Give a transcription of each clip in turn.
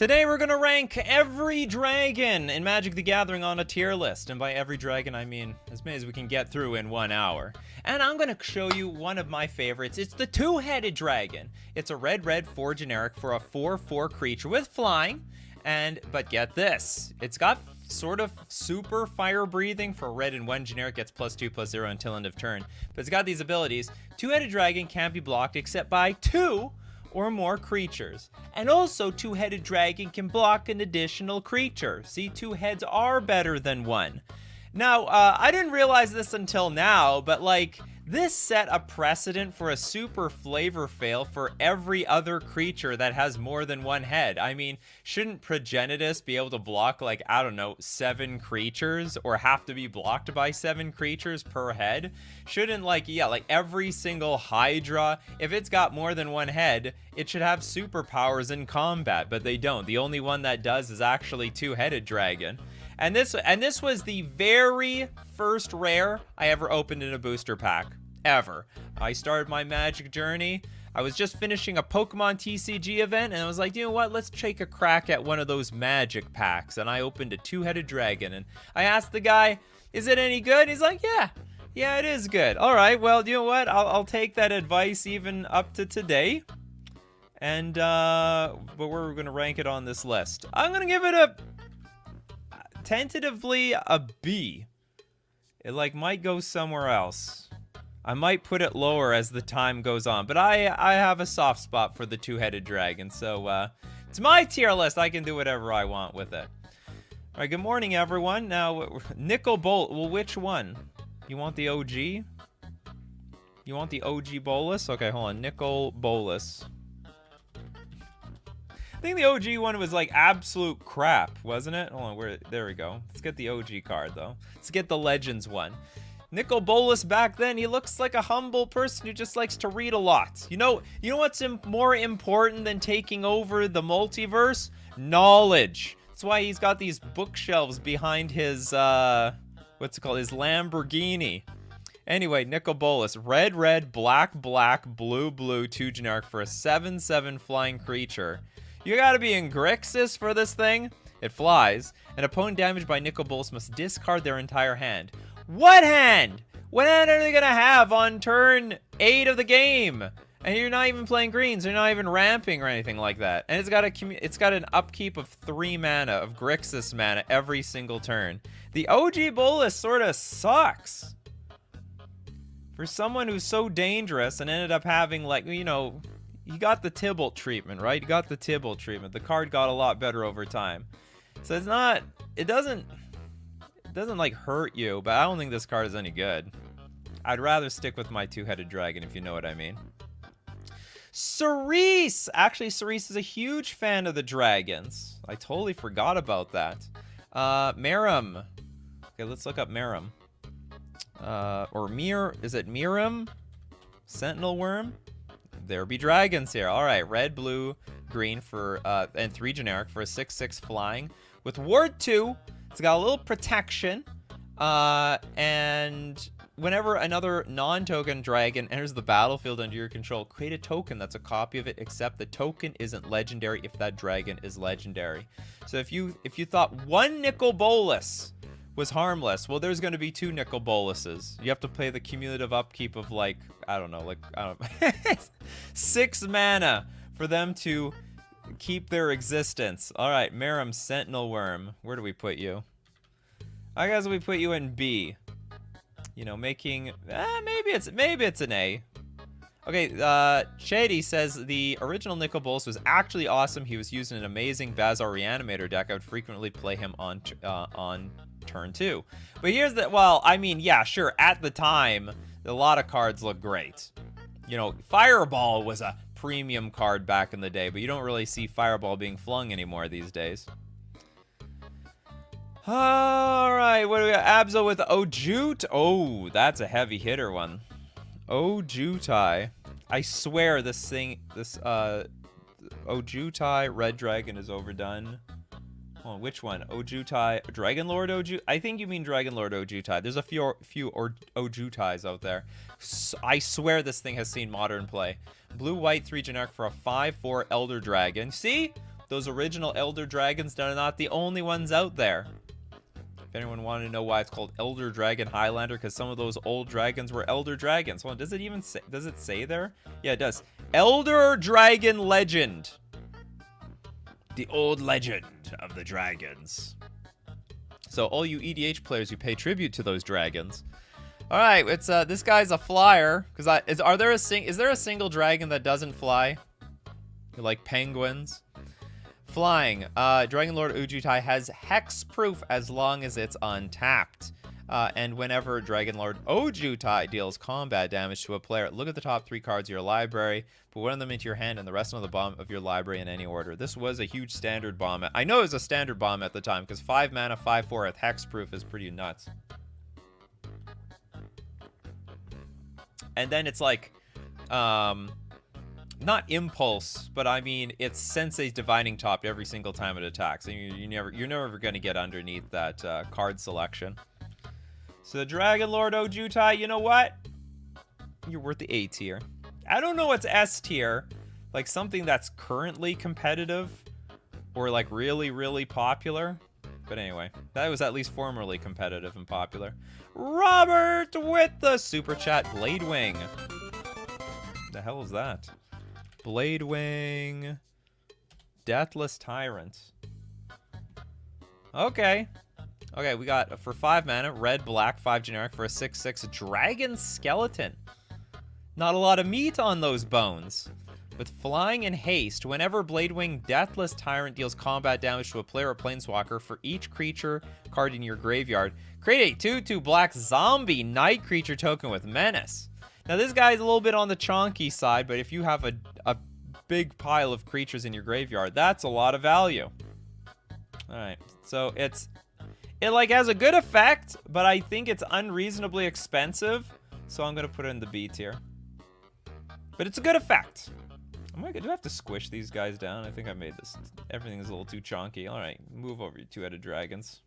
Today we're gonna rank every dragon in Magic the Gathering on a tier list. And by every dragon, I mean as many as we can get through in 1 hour. And I'm gonna show you one of my favorites. It's the two-headed dragon. It's a red 4 generic for a 4/4 creature with flying. But get this, it's got sort of super fire breathing for red and 1 generic, gets +2/+0 until end of turn. But it's got these abilities. Two-headed dragon can't be blocked except by 2 or more creatures. And also, two-headed dragon can block an additional creature. See, 2 heads are better than 1. Now, I didn't realize this until now, but like, this set a precedent for a super flavor fail for every other creature that has more than 1 head. I mean, shouldn't Progenitus be able to block, like, I don't know, 7 creatures, or have to be blocked by 7 creatures per head? Shouldn't, like, yeah, like every single Hydra, if it's got more than 1 head, it should have superpowers in combat, but they don't. The only one that does is actually two-headed dragon. And this was the very first rare I ever opened in a booster pack, ever. I started my Magic journey. I was just finishing a Pokemon TCG event, and I was like, you know what? Let's take a crack at one of those Magic packs. And I opened a two-headed dragon, and I asked the guy, "Is it any good?" He's like, "Yeah, it is good." All right, well, you know what? I'll take that advice even up to today. And but we're gonna rank it on this list. I'm gonna give it tentatively a B. It like might go somewhere else. I might put it lower as the time goes on, but I have a soft spot for the two-headed dragon, so it's my tier list. I can do whatever I want with it. All right, good morning, everyone. Now, Nicol Bolas. Well, which one? You want the OG? You want the OG Bolas? Okay, hold on. Nicol Bolas. I think the OG one was like absolute crap, wasn't it? Hold on, there we go. Let's get the OG card though. Let's get the Legends one. Nicol Bolas back then, he looks like a humble person who just likes to read a lot. You know what's more important than taking over the multiverse? Knowledge. That's why he's got these bookshelves behind his what's it called? His Lamborghini. Anyway, Nicol Bolas, red, black, blue, 2 generic for a 7/7 flying creature. You gotta be in Grixis for this thing. It flies. An opponent damaged by Nicol Bolas must discard their entire hand. What hand? What hand are they gonna have on turn 8 of the game? And you're not even playing greens. You're not even ramping or anything like that. And it's got an upkeep of 3 mana, of Grixis mana, every single turn. The OG Bolas sort of sucks. For someone who's so dangerous and ended up having, like, you know, you got the Tybalt treatment, right? You got the Tybalt treatment. The card got a lot better over time. So it doesn't like hurt you, but I don't think this card is any good. I'd rather stick with my two-headed dragon, if you know what I mean. Cerise! Actually, Cerise is a huge fan of the dragons. I totally forgot about that. Merum. Okay, let's look up Merum. Is it Merum? Sentinel Worm? There be dragons here. All right, red, blue, green for and 3 generic for a 6/6 flying with ward 2. It's got a little protection, and whenever another non-token dragon enters the battlefield under your control, create a token that's a copy of it, except the token isn't legendary if that dragon is legendary. So if you thought 1 Nicol Bolas was harmless, well, there's going to be 2 Nicol Bolases. You have to play the cumulative upkeep of, like, I don't know, 6 mana for them to keep their existence. All right, Merum, Sentinel Worm. Where do we put you? I guess we put you in B. You know, making maybe it's an A. Okay, Shady says the original Nicol Bolas was actually awesome. He was using an amazing Bazar Reanimator deck. I would frequently play him on turn 2. But here's the, well, I mean, yeah, sure, at the time, a lot of cards look great. You know, Fireball was a premium card back in the day, but you don't really see Fireball being flung anymore these days. All right, what do we got? Abzo with Ojut. Oh, that's a heavy hitter one. Ojutai. I swear this Ojutai Red Dragon is overdone. Oh, which one? Ojutai, Dragon Lord Ojutai? I think you mean Dragon Lord Ojutai. There's a few Ojutais out there. I swear this thing has seen modern play. Blue-white 3 generic for a 5/4 Elder Dragon. See? Those original Elder Dragons are not the only ones out there. If anyone wanted to know why it's called Elder Dragon Highlander, because some of those old dragons were Elder Dragons. Hold on, does it even say, does it say there? Yeah, it does. Elder Dragon Legend. The old legend of the dragons. So all you EDH players who pay tribute to those dragons. All right, it's this guy's a flyer. Is there a single dragon that doesn't fly? Like penguins. Flying. Dragon Lord Ujutai has hexproof as long as it's untapped. And whenever Dragon Lord Ojutai deals combat damage to a player, look at the top 3 cards of your library, put one of them into your hand, and the rest on the bottom of your library in any order. This was a huge standard bomb. I know it was a standard bomb at the time, because 5 mana, 5/4 with hexproof is pretty nuts. And then it's like, not impulse, but I mean, it's Sensei's Divining Top every single time it attacks. And you're never going to get underneath that card selection. So the Dragon Lord Ojutai, you know what? You're worth the A tier. I don't know what's S tier. Like something that's currently competitive or like really, really popular. But anyway, that was at least formerly competitive and popular. Robert with the super chat. Bladewing. The hell is that? Bladewing. Deathless Tyrant. Okay. Okay, we got for 5 mana, red, black, 5 generic for a 6/6 dragon skeleton. Not a lot of meat on those bones. With flying and haste, whenever Bladewing Deathless Tyrant deals combat damage to a player or planeswalker for each creature card in your graveyard, create a 2/2 black zombie night creature token with menace. Now this guy's a little bit on the chonky side, but if you have a big pile of creatures in your graveyard, that's a lot of value. Alright, so it like has a good effect, but I think it's unreasonably expensive, so I'm gonna put it in the B tier. But it's a good effect. Do I have to squish these guys down? I think I made this. Everything is a little too chonky. Alright, move over you 2-headed dragons.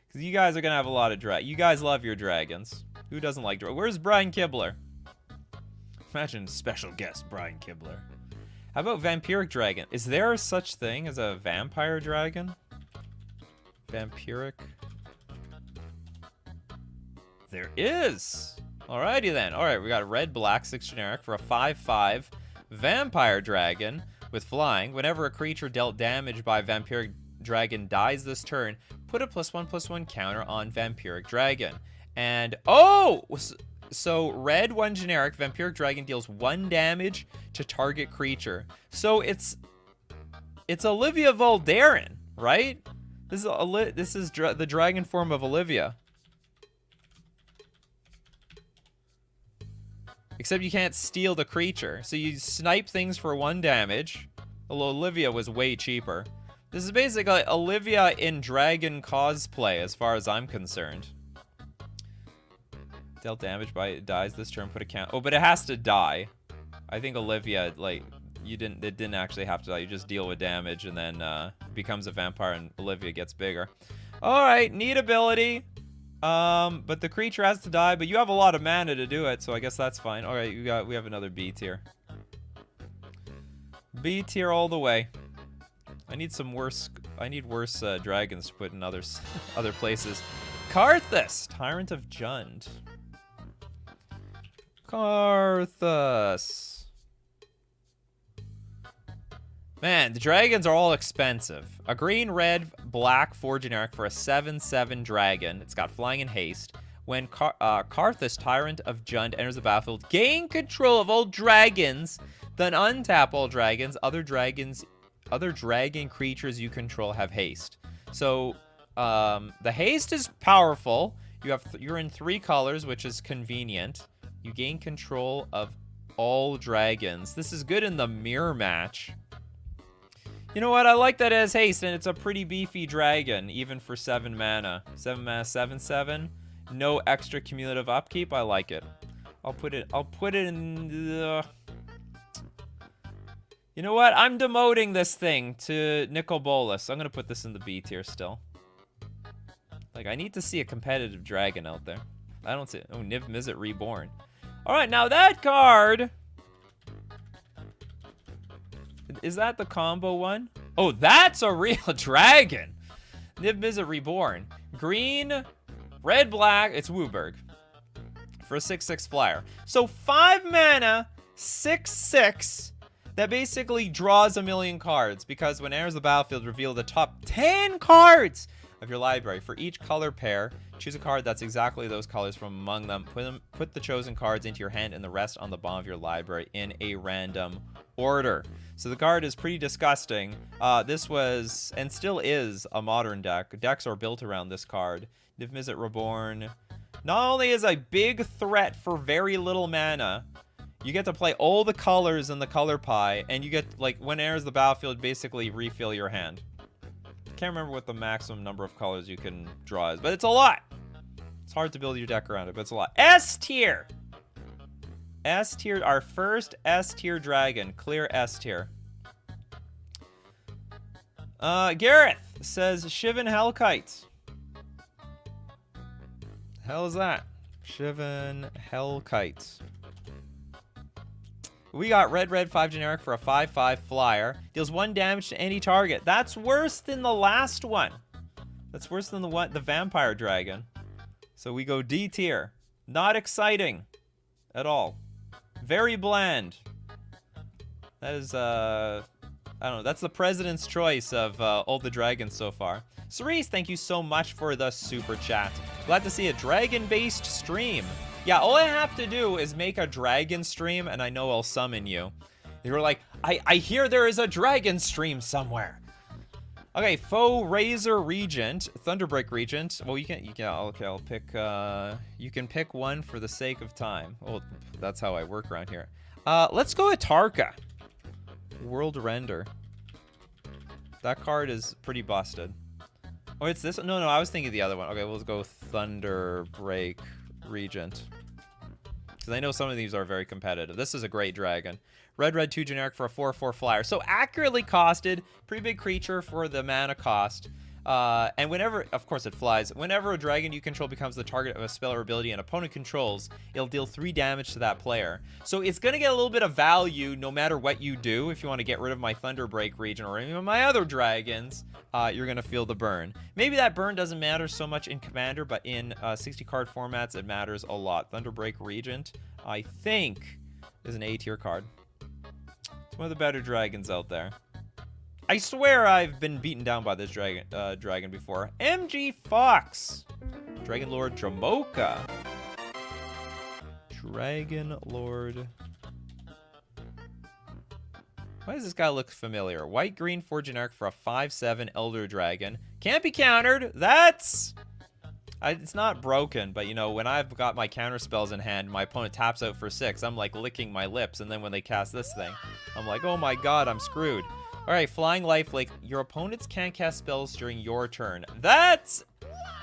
Because you guys are gonna have a lot of you guys love your dragons. Who doesn't like dragons? Where's Brian Kibler? Imagine special guest Brian Kibler. How about Vampiric Dragon? Is there such thing as a vampire dragon? Vampiric. There is. Alrighty then. Alright, we got red, black, 6 generic for a 5/5 vampire dragon with flying. Whenever a creature dealt damage by Vampiric Dragon dies this turn, put a +1/+1 counter on Vampiric Dragon. And oh, so red, 1 generic, Vampiric Dragon deals 1 damage to target creature. So it's Olivia Voldaren, right? This is the dragon form of Olivia. Except you can't steal the creature. So you snipe things for 1 damage. Although Olivia was way cheaper. This is basically Olivia in dragon cosplay as far as I'm concerned. Dealt damage by it dies this turn, put a count. Oh, but it has to die. I think Olivia, like, it didn't actually have to die. You just deal with damage and then becomes a vampire and Olivia gets bigger. Alright, neat ability. But the creature has to die, but you have a lot of mana to do it, so I guess that's fine. Alright, we have another B tier. B tier all the way. I need worse dragons to put in other places. Karthus, Tyrant of Jund. Karthus. Man, the dragons are all expensive. A green, red, black, 4 generic for a 7/7 dragon. It's got flying and haste. When Karthus, Tyrant of Jund, enters the battlefield, gain control of all dragons, then untap all dragons. Other dragon creatures you control have haste. So, the haste is powerful. You're in 3 colors, which is convenient. You gain control of all dragons. This is good in the mirror match. You know what? I like that it has haste, and it's a pretty beefy dragon, even for 7 mana. 7 mana, 7/7. No extra cumulative upkeep. I like it. I'll put it in the... You know what? I'm demoting this thing to Nicol Bolas. I'm gonna put this in the B tier still. Like, I need to see a competitive dragon out there. I don't see it. Oh, Niv Mizzet Reborn. Alright, now that card... Is that the combo one? Oh, that's a real dragon. Niv-Mizzet Reborn. Green, red, black. It's Wooburg. For a 6/6 flyer. So 5 mana, 6/6. That basically draws a million cards. Because when it enters the battlefield, reveal the top 10 cards of your library. For each color pair, choose a card that's exactly those colors from among them. Put the chosen cards into your hand and the rest on the bottom of your library in a random order. So the card is pretty disgusting. This was, and still is, a modern deck. Decks are built around this card. Niv-Mizzet Reborn. Not only is a big threat for very little mana, you get to play all the colors in the color pie, and you get, like, when it enters the battlefield, basically refill your hand. Can't remember what the maximum number of colors you can draw is, but it's a lot. It's hard to build your deck around it, but it's a lot. S tier. S tier, our first S tier dragon. Clear S tier. Gareth says Shivan Hellkite. Hell is that? Shivan Hellkite. We got red 5 generic for a 5/5 flyer. Deals 1 damage to any target. That's worse than the last one. That's worse than the vampire dragon. So we go D tier. Not exciting at all. Very bland. That is I don't know. That's the president's choice of all the dragons so far. Cerise, thank you so much for the super chat. Glad to see a dragon-based stream. Yeah, all I have to do is make a dragon stream, and I know I'll summon you. You're like, I hear there is a dragon stream somewhere. Okay, Foe Razor Regent, Thunderbreak Regent. Well, okay, I'll pick, you can pick one for the sake of time. Well, that's how I work around here. Let's go with Tarka. World Render. That card is pretty busted. Oh, it's this? No, I was thinking the other one. Okay, we'll go Thunderbreak Regent. Because I know some of these are very competitive. This is a great dragon. Red 2 generic for a 4/4 flyer. So accurately costed. Pretty big creature for the mana cost. And whenever, of course it flies, whenever a dragon you control becomes the target of a spell or ability an opponent controls, it'll deal 3 damage to that player. So it's going to get a little bit of value no matter what you do. If you want to get rid of my Thunderbreak Regent or any of my other dragons, you're going to feel the burn. Maybe that burn doesn't matter so much in Commander, but in 60 card formats it matters a lot. Thunderbreak Regent, I think, is an A tier card. It's one of the better dragons out there. I swear I've been beaten down by this dragon before. MG Fox. Dragon Lord Dramoka. Dragon Lord. Why does this guy look familiar? White-green 4 generic for a 5/7 Elder Dragon. Can't be countered. That's... it's not broken, but, you know, when I've got my counter spells in hand, my opponent taps out for 6, I'm, like, licking my lips. And then when they cast this thing, I'm like, oh my god, I'm screwed. Alright, Flying Lifelink. Your opponents can't cast spells during your turn. That's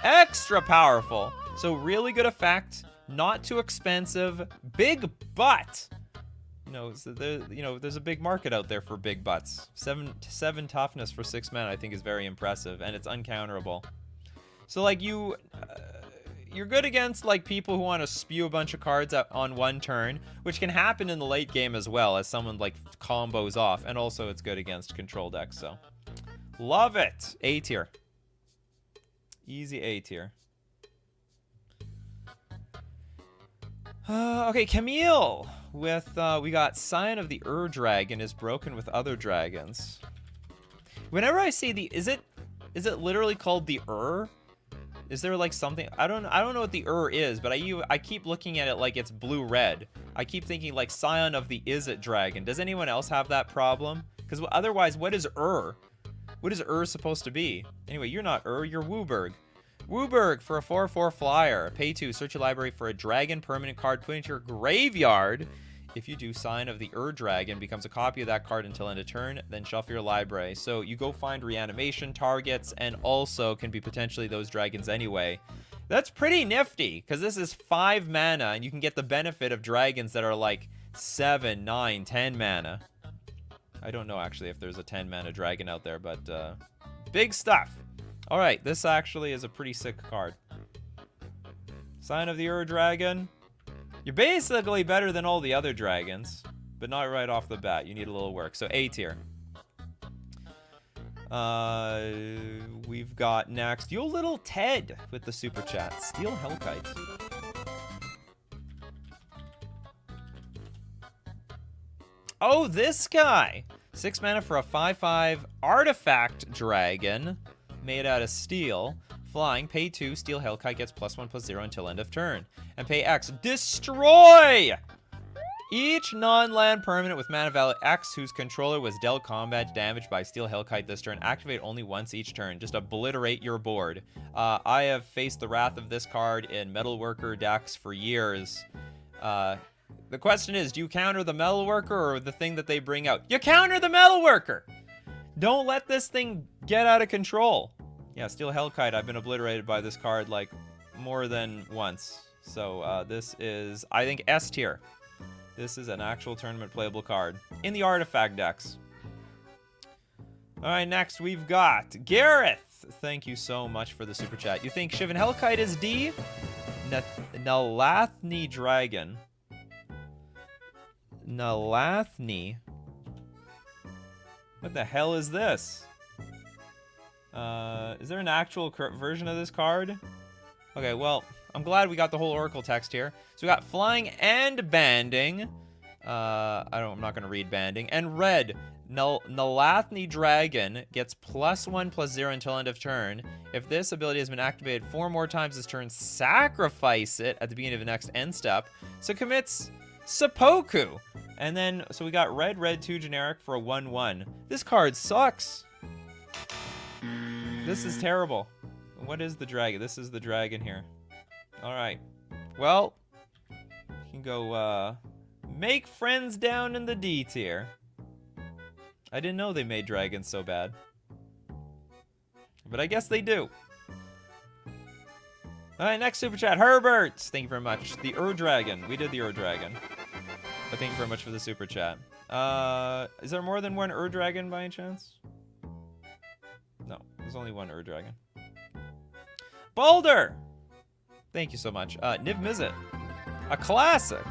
extra powerful. So really good effect. Not too expensive. Big butt. So there's a big market out there for big butts. 7 toughness for 6 mana I think is very impressive. And it's uncounterable. So like you're good against like people who want to spew a bunch of cards out on one turn, which can happen in the late game as well as someone like combos off, and also it's good against control decks. So love it. A tier. Easy A tier. Okay, Camille with we got Scion of the Dragon is broken with other dragons. Whenever I see the is it literally called the Is there like something? I don't know what the is, but I keep looking at it like it's blue-red. I keep thinking like Scion of the Is-It Dragon. Does anyone else have that problem? Because otherwise, what is What is supposed to be? Anyway, you're not you're Wooburg. Wooburg for a 4/4 flyer. Pay 2, search your library for a dragon permanent card, put into your graveyard. If you do, Scion of the Dragon becomes a copy of that card until end of turn, then shuffle your library. So you go find reanimation targets, and also can be potentially those dragons anyway. That's pretty nifty, because this is 5 mana, and you can get the benefit of dragons that are like 7, 9, 10 mana. I don't know, actually, if there's a 10 mana dragon out there, but big stuff. All right, this actually is a pretty sick card. Scion of the Dragon. You're basically better than all the other dragons, but not right off the bat. You need a little work. So A tier. We've got next, you little Ted with the super chat. Steel Hellkite. Oh, this guy. 6 mana for a 5/5 artifact dragon made out of steel. Flying, pay 2, Steel Hellkite gets +1/+0 until end of turn. And pay X. Destroy! Each non-land permanent with mana value X whose controller was dealt combat damage by Steel Hellkite this turn. Activate only once each turn. Just obliterate your board. I have faced the wrath of this card in Metalworker decks for years. The question is, do you counter the Metalworker or the thing that they bring out? You counter the Metalworker! Don't let this thing get out of control. Yeah, Steel Hellkite, I've been obliterated by this card, like, more than once. So, this is, I think, S tier. This is an actual tournament playable card in the artifact decks. All right, next we've got Gareth. Thank you so much for the super chat. You think Shivan Hellkite is D? Nalathni Dragon. Nalathni. What the hell is this? Is there an actual version of this card? Okay, well, I'm glad we got the whole Oracle text here. So we got flying and banding. I'm not gonna read banding. And red, Nalathni Dragon gets +1/+0 until end of turn. If this ability has been activated 4 more times this turn, sacrifice it at the beginning of the next end step. So commits seppuku. And then, so we got red, 2 generic for a 1/1. This card sucks. This is terrible. What is the dragon? This is the dragon here. All right. Well, you can go make friends down in the D tier. I didn't know they made dragons so bad. But I guess they do. All right, next super chat. Herbert. Thank you very much. The Dragon. We did the Dragon. But thank you very much for the super chat. Is there more than one Dragon by any chance? No, there's only one Dragon. Boulder! Thank you so much. Niv Mizzet. A classic.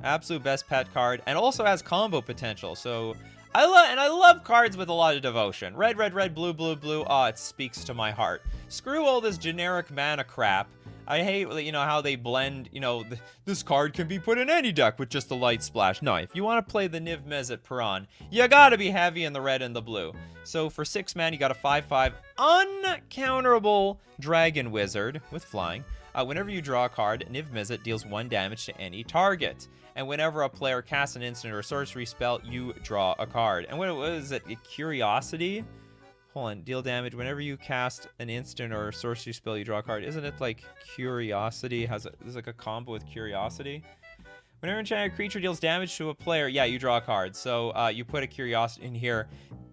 Absolute best pet card. And also has combo potential. So, I love cards with a lot of devotion. Red, blue, blue. Oh, it speaks to my heart. Screw all this generic mana crap. I hate, you know, how they blend, you know, this card can be put in any deck with just a light splash. No, if you want to play the Niv Mizzet Piran, you gotta be heavy in the red and the blue. So for 6 mana, you got a 5/5 uncounterable Dragon Wizard with flying. Whenever you draw a card, Niv Mizzet deals 1 damage to any target. And whenever a player casts an instant or sorcery spell, you draw a card. And what is it? Curiosity? Hold on, deal damage. Whenever you cast an instant or sorcery spell, you draw a card. Isn't it like Curiosity? There's like a combo with Curiosity? Whenever an enchanted creature deals damage to a player, yeah, you draw a card. So you put a Curiosity in here,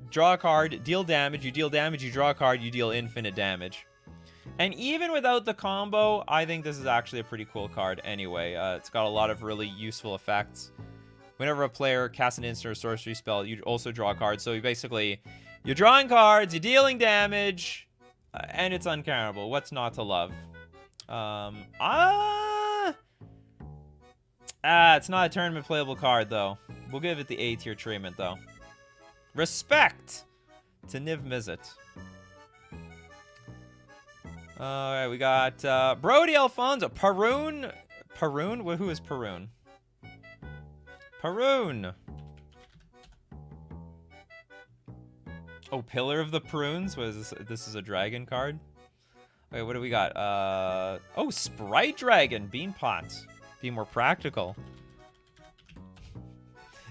draw a card, deal damage, you draw a card, you deal infinite damage. And even without the combo, I think this is actually a pretty cool card anyway. It's got a lot of really useful effects. Whenever a player casts an instant or sorcery spell, you also draw a card. So you basically... You're drawing cards, you're dealing damage, and it's uncountable. What's not to love? It's not a tournament playable card, though. We'll give it the A tier treatment, though. Respect to Niv Mizzet. Alright, we got Brody Alfonso. Parun? Who is Parun? Parun. Oh, Pillar of the Prunes? What is this? This is a dragon card? Okay, what do we got? Oh, Sprite Dragon. Beanpot. Be more practical.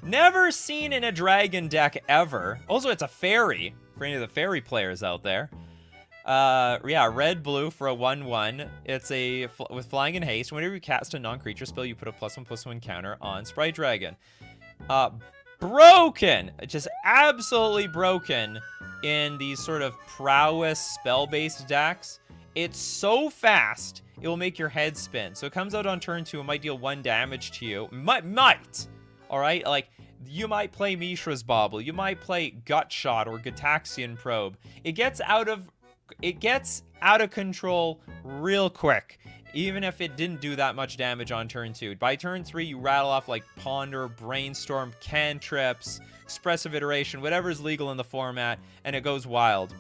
Never seen in a dragon deck ever. Also, it's a fairy. For any of the fairy players out there. Yeah, red, blue for a 1/1. It's with flying and haste. Whenever you cast a non-creature spell, you put a +1/+1 counter on Sprite Dragon. Broken! Just absolutely broken in these sort of prowess spell-based decks. It's so fast, it will make your head spin. So it comes out on turn 2, it might deal 1 damage to you. Might! Alright? Like, you might play Mishra's Bauble, you might play Gut Shot or Gataxian Probe. It gets out of control real quick. Even if it didn't do that much damage on turn 2. By turn 3, you rattle off like Ponder, Brainstorm, Cantrips, Expressive Iteration, whatever's legal in the format, and it goes wild.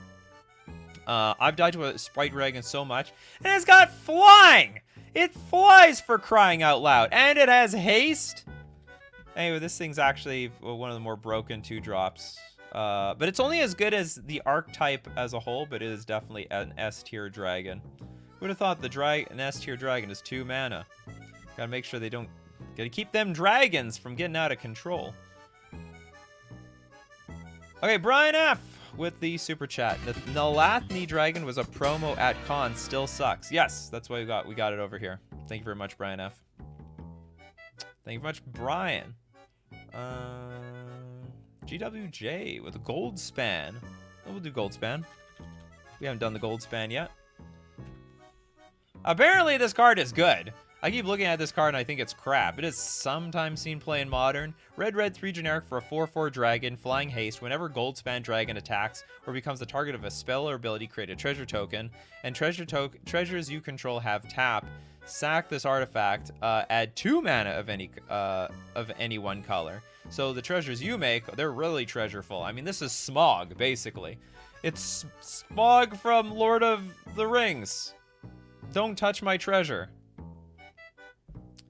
I've died to a Sprite Dragon so much, and it's got flying! It flies, for crying out loud, and it has haste! Anyway, this thing's actually one of the more broken 2-drops. But it's only as good as the archetype as a whole, but it is definitely an S-tier dragon. Who would have thought an S-tier dragon is 2 mana? Gotta make sure they don't... Gotta keep them dragons from getting out of control. Okay, Brian F. with the super chat. The Nalathni dragon was a promo at con, still sucks. Yes, that's what we got it over here. Thank you very much, Brian F. Thank you very much, Brian. GWJ with a gold span. Oh, we'll do gold span. We haven't done the gold span yet. Apparently this card is good. I keep looking at this card and I think it's crap. It is sometimes seen play in Modern. Red 3 generic for a 4/4 dragon, flying haste. Whenever Goldspan dragon attacks or becomes the target of a spell or ability, create a treasure token. And treasures you control have tap. Sack this artifact. Add 2 mana of any one color. So the treasures you make, they're really treasureful. I mean, this is Smog, basically. It's Smog from Lord of the Rings. Don't touch my treasure.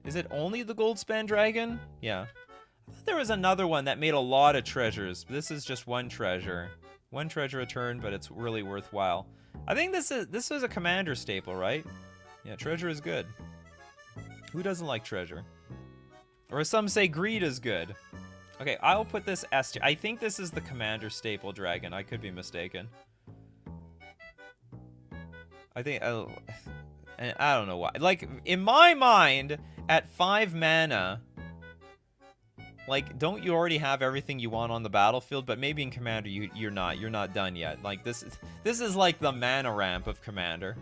Is it only the Goldspan Dragon? Yeah. I thought there was another one that made a lot of treasures. This is just one treasure. One treasure a turn, but it's really worthwhile. I think this is a commander staple, right? Yeah, treasure is good. Who doesn't like treasure? Or as some say, greed is good. Okay, I'll put this S tier. I think this is the commander staple dragon. I could be mistaken. I think... And I don't know why. Like, in my mind, at 5 mana, like, don't you already have everything you want on the battlefield? But maybe in Commander, you're not. You're not done yet. Like, this is like the mana ramp of Commander.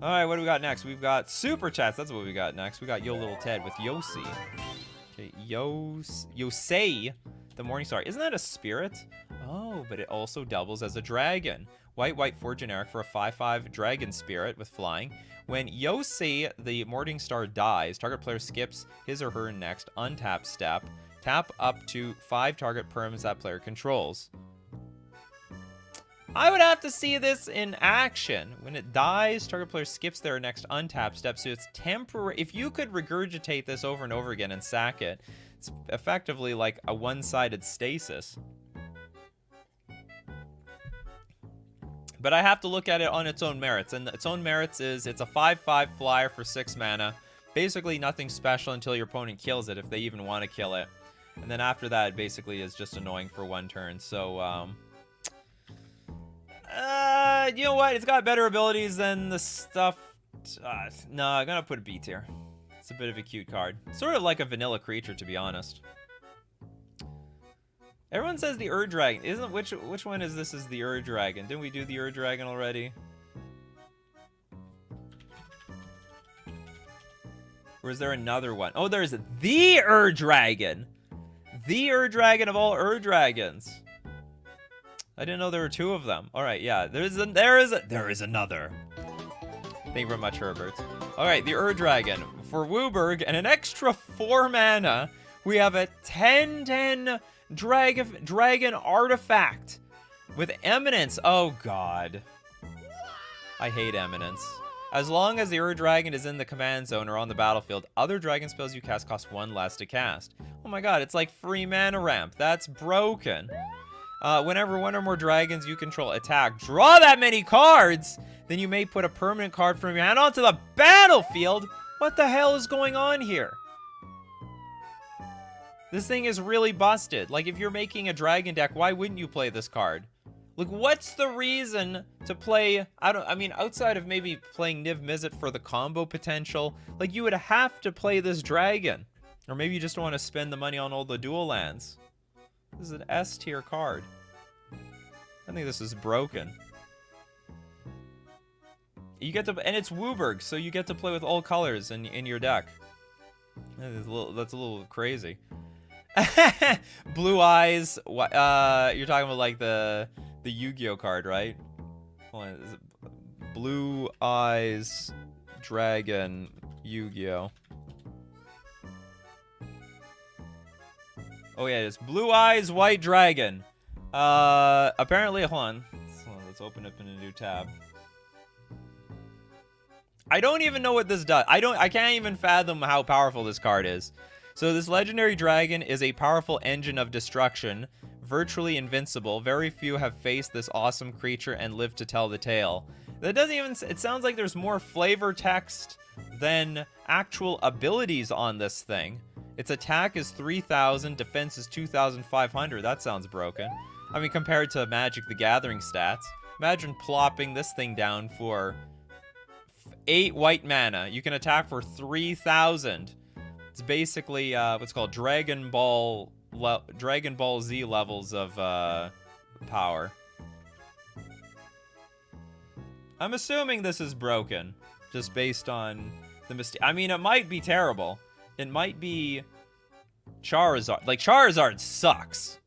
All right, what do we got next? We've got Super Chats. That's what we got next. We got Yo Little Ted with Yossi. Okay, Yosei, the Morningstar. Isn't that a spirit? Oh, but it also doubles as a dragon. White 4 generic for a 5/5 dragon spirit with flying. When Yosei, the Morningstar, dies, target player skips his or her next untap step. Tap up to 5 target perms that player controls. I would have to see this in action. When it dies, target player skips their next untap step, so it's temporary. If you could regurgitate this over and over again and sack it, it's effectively like a one-sided stasis. But I have to look at it on its own merits, and its own merits is it's a 5/5 flyer for 6 mana. Basically nothing special until your opponent kills it, if they even want to kill it. And then after that, it basically is just annoying for 1 turn. So, you know what? It's got better abilities than the stuff... no, I'm gonna put a B tier. It's a bit of a cute card. Sort of like a vanilla creature, to be honest. Everyone says the Dragon. Isn't which one is this? Is the Dragon? Didn't we do the Dragon already? Or is there another one? Oh, there's the Dragon. The Dragon of all Dragons. I didn't know there were 2 of them. All right, yeah. There is another. Thank you very much, Herbert. All right, the Dragon for Wooburg and an extra 4 mana. We have a 10/10 dragon artifact with Eminence. Oh god, I hate Eminence. As long as the Dragon is in the command zone or on the battlefield, other dragon spells you cast cost 1 less to cast. Oh my god, it's like free mana ramp. That's broken. Whenever 1 or more dragons you control attack, draw that many cards, then you may put a permanent card from your hand onto the battlefield. What the hell is going on here? This thing is really busted. Like, if you're making a dragon deck, why wouldn't you play this card? Like, what's the reason to play... I mean, outside of maybe playing Niv Mizzet for the combo potential, like, you would have to play this dragon. Or maybe you just don't want to spend the money on all the dual lands. This is an S tier card. I think this is broken. You get to... And it's Wooburg, so you get to play with all colors in your deck. That's a little crazy. Blue Eyes. You're talking about like the Yu-Gi-Oh card, right? Hold on, is it Blue Eyes dragon Yu-Gi-Oh. Oh yeah, it's Blue Eyes White Dragon. Apparently, hold on. Let's open up in a new tab. I don't even know what this does. I can't even fathom how powerful this card is. So this legendary dragon is a powerful engine of destruction, virtually invincible. Very few have faced this awesome creature and lived to tell the tale. That doesn't even, it sounds like there's more flavor text than actual abilities on this thing. Its attack is 3,000, defense is 2,500. That sounds broken. I mean, compared to Magic the Gathering stats. Imagine plopping this thing down for 8 white mana. You can attack for 3,000. It's basically what's called Dragon Ball Z levels of power. I'm assuming this is broken, just based on the mistake. I mean, it might be terrible. It might be Charizard. Like, Charizard sucks.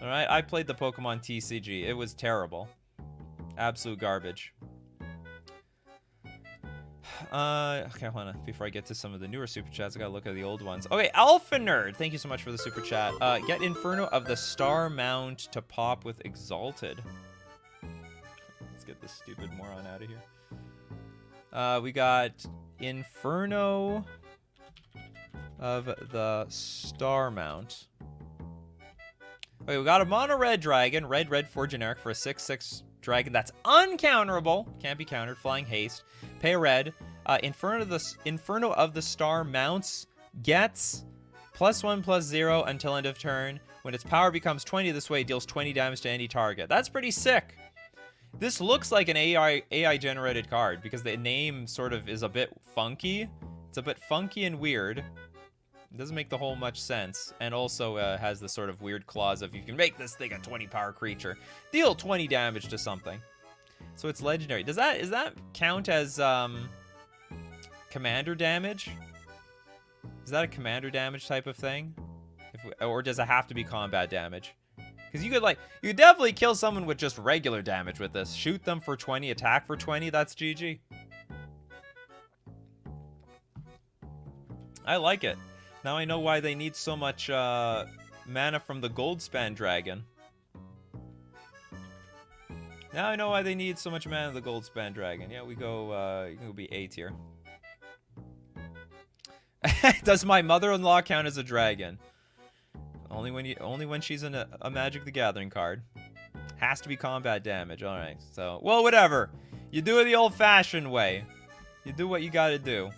Alright, I played the Pokemon TCG. It was terrible. Absolute garbage. Okay, hold on. Before I get to some of the newer super chats, I gotta look at the old ones. Okay, Alpha Nerd, thank you so much for the super chat. Get Inferno of the Star Mount to pop with Exalted. Let's get this stupid moron out of here. We got Inferno of the Star Mount. Okay, we got a mono red dragon, red 4 generic for a 6/6 dragon that's uncounterable, can't be countered, flying haste. Pay a red. Inferno of the Star Mounts gets +1/+0 until end of turn. When its power becomes 20 this way, it deals 20 damage to any target. That's pretty sick. This looks like an AI generated card because the name sort of is a bit funky. It's a bit funky and weird. It doesn't make the whole much sense, and also has the sort of weird clause of you can make this thing a 20 power creature, deal 20 damage to something. So it's legendary. Does that count as commander damage? Is that a commander damage type of thing? Or does it have to be combat damage? Because you could definitely kill someone with just regular damage with this. Shoot them for 20, attack for 20, that's GG. I like it. Now I know why they need so much mana from the Goldspan Dragon. Now I know why they need so much mana of the Goldspan Dragon. Yeah, we go, you can be A tier. Does my mother-in-law count as a dragon? Only when she's in a Magic the Gathering card. Has to be combat damage. Alright, so, well, whatever. You do it the old-fashioned way. You do what you gotta do.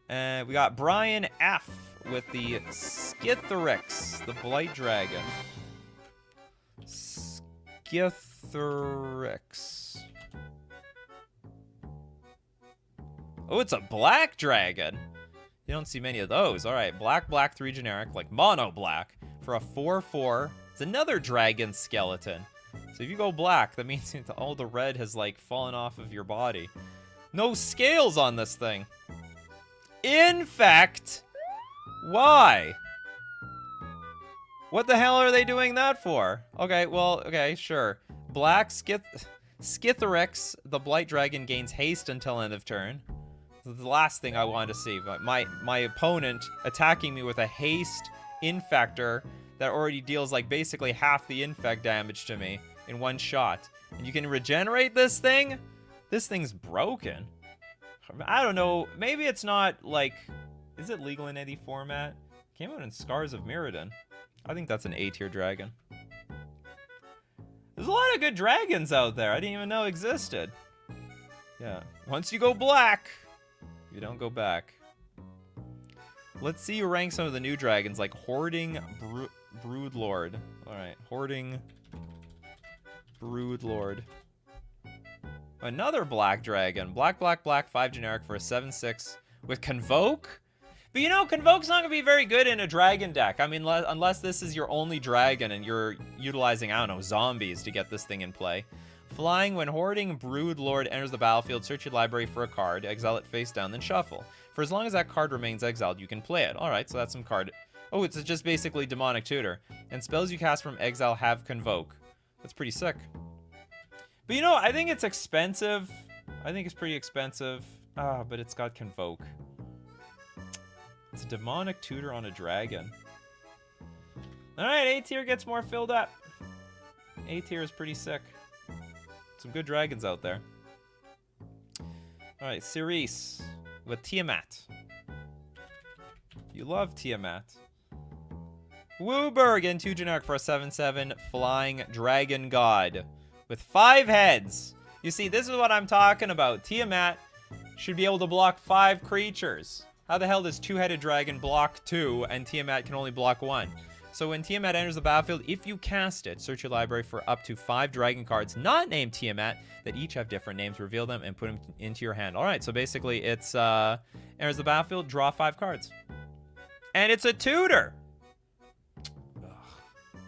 And we got Brian F. with the Skitherix, the Blight Dragon. Skitherix. Oh, it's a black dragon. You don't see many of those. All right, black, 3 generic, like mono black for a 4/4. It's another dragon skeleton. So if you go black, that means all the red has like fallen off of your body. No scales on this thing. In fact, why? What the hell are they doing that for? Okay, well, okay, sure. Black Skitherix, the Blight Dragon, gains haste until end of turn. The last thing I wanted to see. My opponent attacking me with a haste infector that already deals like basically half the infect damage to me in one shot. And you can regenerate this thing? This thing's broken. I don't know. Maybe it's not like... Is it legal in any format? Came out in Scars of Mirrodin. I think that's an A-tier dragon. There's a lot of good dragons out there I didn't even know existed. Yeah. Once you go black, you don't go back. Let's see you rank some of the new dragons like Hoarding Broodlord. Alright, Hoarding Broodlord. Another black dragon. Black, 5 generic for a 7/6 with Convoke. But you know, Convoke's not going to be very good in a dragon deck. I mean, unless this is your only dragon and you're utilizing, I don't know, zombies to get this thing in play. Flying, when Hoarding Broodlord enters the battlefield, search your library for a card, exile it face down, then shuffle. For as long as that card remains exiled, you can play it. Alright, so that's some card. Oh, it's just basically Demonic Tutor. And spells you cast from exile have Convoke. That's pretty sick. But you know, I think it's expensive. I think it's pretty expensive. Ah, but it's got Convoke. It's a demonic tutor on a dragon. Alright, A tier gets more filled up. A tier is pretty sick. Some good dragons out there. Alright, Cerise with Tiamat. You love Tiamat. Wooburg and 2 generic for a 7/7 flying dragon god with 5 heads. You see, this is what I'm talking about. Tiamat should be able to block 5 creatures. How the hell does 2-headed dragon block 2 and Tiamat can only block 1? So when Tiamat enters the battlefield, if you cast it, search your library for up to 5 dragon cards not named Tiamat that each have different names, reveal them, and put them into your hand. All right, so basically it's enters the battlefield, draw 5 cards. And it's a tutor. Ugh.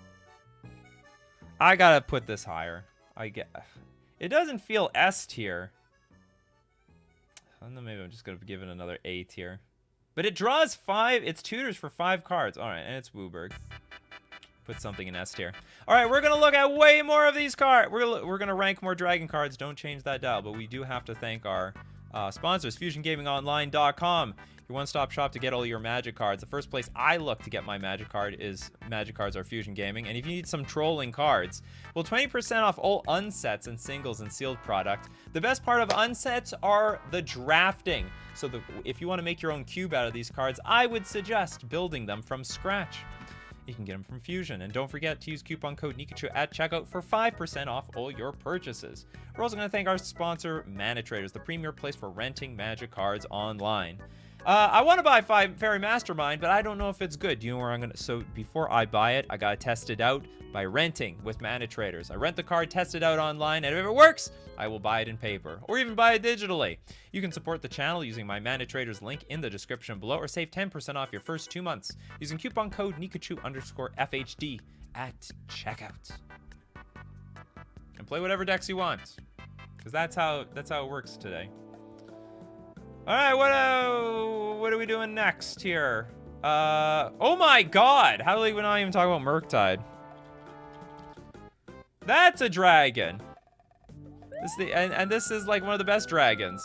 I gotta put this higher. It doesn't feel S tier. I don't know, maybe I'm just gonna give it another A tier. But it draws 5, it's tutors for 5 cards. All right, and it's Wooburg. Put something in S tier. All right, we're gonna look at way more of these cards. We're gonna rank more dragon cards. Don't change that dial, but we do have to thank our sponsors, FusionGamingOnline.com. Your one-stop shop to get all your Magic cards. The first place I look to get my Magic card is Magic Cards or Fusion Gaming. And if you need some trolling cards, well, 20% off all unsets and singles and sealed product. The best part of unsets are the drafting. So if you want to make your own cube out of these cards, I would suggest building them from scratch. You can get them from Fusion. And don't forget to use coupon code Nikachu at checkout for 5% off all your purchases. We're also going to thank our sponsor, Mana Traders, the premier place for renting Magic cards online. I want to buy Fairy Mastermind, but I don't know if it's good. Do you know where I'm going to... So before I buy it, I got to test it out by renting with Mana Traders. I rent the card, test it out online, and if it works, I will buy it in paper or even buy it digitally. You can support the channel using my Mana Traders link in the description below or save 10% off your first 2 months using coupon code Nikachu_FHD at checkout. And play whatever decks you want, because that's how it works today. All right, what are we doing next here? Oh my God! How do we not even talk about Murktide? That's a dragon. And this is like one of the best dragons.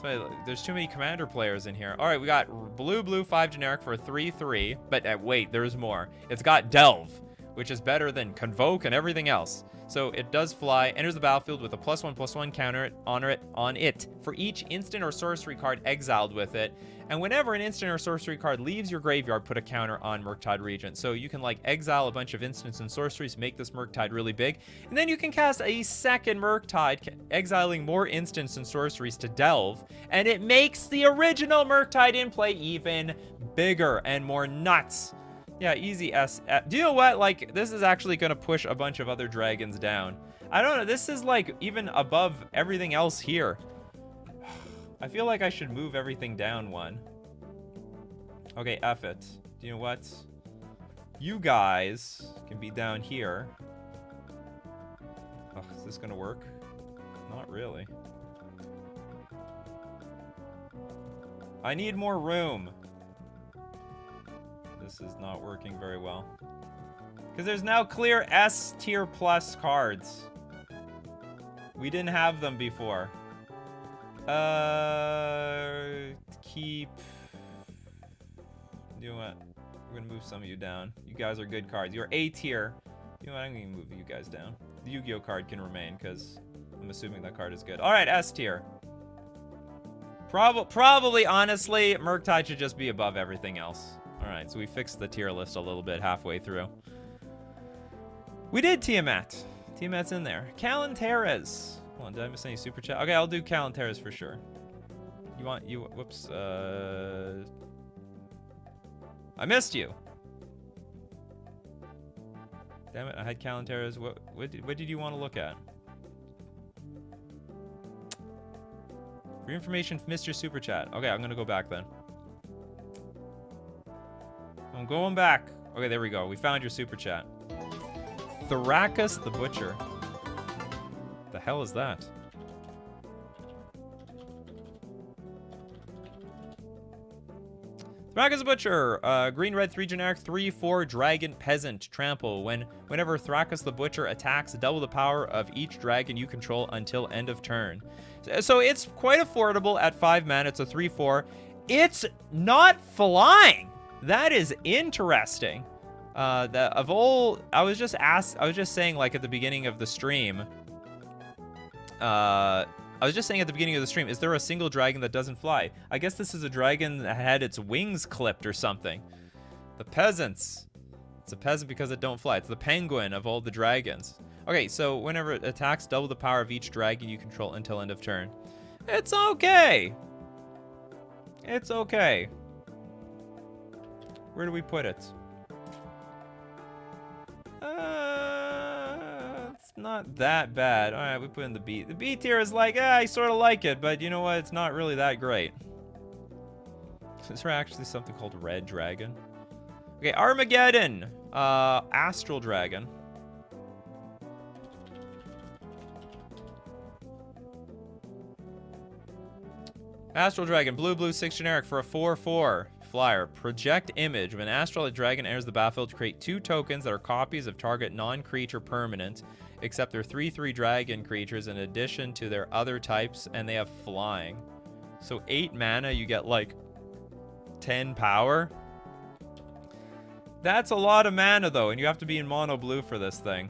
There's too many commander players in here. All right, we got blue 5 generic for a 3/3. But wait, there's more. It's got Delve, which is better than Convoke and everything else. So it does fly, enters the battlefield with a +1/+1 counter on it for each instant or sorcery card exiled with it. And whenever an instant or sorcery card leaves your graveyard, put a counter on Murktide Regent. So you can like exile a bunch of instants and sorceries, make this Murktide really big. And then you can cast a second Murktide, exiling more instants and sorceries to Delve. And it makes the original Murktide in play even bigger and more nuts. Yeah, easy S. Do you know what? Like, this is actually going to push a bunch of other dragons down. I don't know. This is, like, even above everything else here. I feel like I should move everything down one. Okay, F it. Do you know what? You guys can be down here. Oh, is this going to work? Not really. I need more room. This is not working very well. Because there's now clear S tier plus cards. We didn't have them before. Keep... You know what? We're going to move some of you down. You guys are good cards. You're A tier. You know what? I'm going to move you guys down. The Yu-Gi-Oh card can remain because I'm assuming that card is good. Alright, S tier. Probably, honestly, Murktide should just be above everything else. Alright, so we fixed the tier list a little bit halfway through. We did Tiamat. Tiamat's in there. Kalanteras. Hold on, did I miss any super chat? Okay, I'll do Kalanteras for sure. Whoops. I missed you. Damn it, I had Kalanteras. What did you want to look at? For information, missed your super chat. Okay, I'm gonna go back then. I'm going back. Okay, there we go. We found your super chat. Thrakus the Butcher. The hell is that? Thrakus the Butcher, green, red, 3 generic, 3/4 dragon, peasant, trample. Whenever Thrakus the Butcher attacks, double the power of each dragon you control until end of turn. So it's quite affordable at 5 mana. It's a 3/4. It's not flying. That is interesting. I was just saying, like, at the beginning of the stream. Is there a single dragon that doesn't fly? I guess this is a dragon that had its wings clipped or something. The peasants. It's a peasant because it don't fly. It's the penguin of all the dragons. Okay, so whenever it attacks, double the power of each dragon you control until end of turn. It's okay. It's okay. Where do we put it? It's not that bad. All right, we put in the B. The B tier is like, I sort of like it, but you know what? It's not really that great. Is there actually something called Red Dragon? Okay, Armageddon. Astral Dragon. Astral Dragon, blue, 6 generic for a 4/4 flyer. Project image. When Astral Dragon enters the battlefield, create 2 tokens that are copies of target non-creature permanent, except they're 3/3 dragon creatures in addition to their other types, and they have flying. So 8 mana, you get like 10 power. That's a lot of mana though, and you have to be in mono blue for this thing.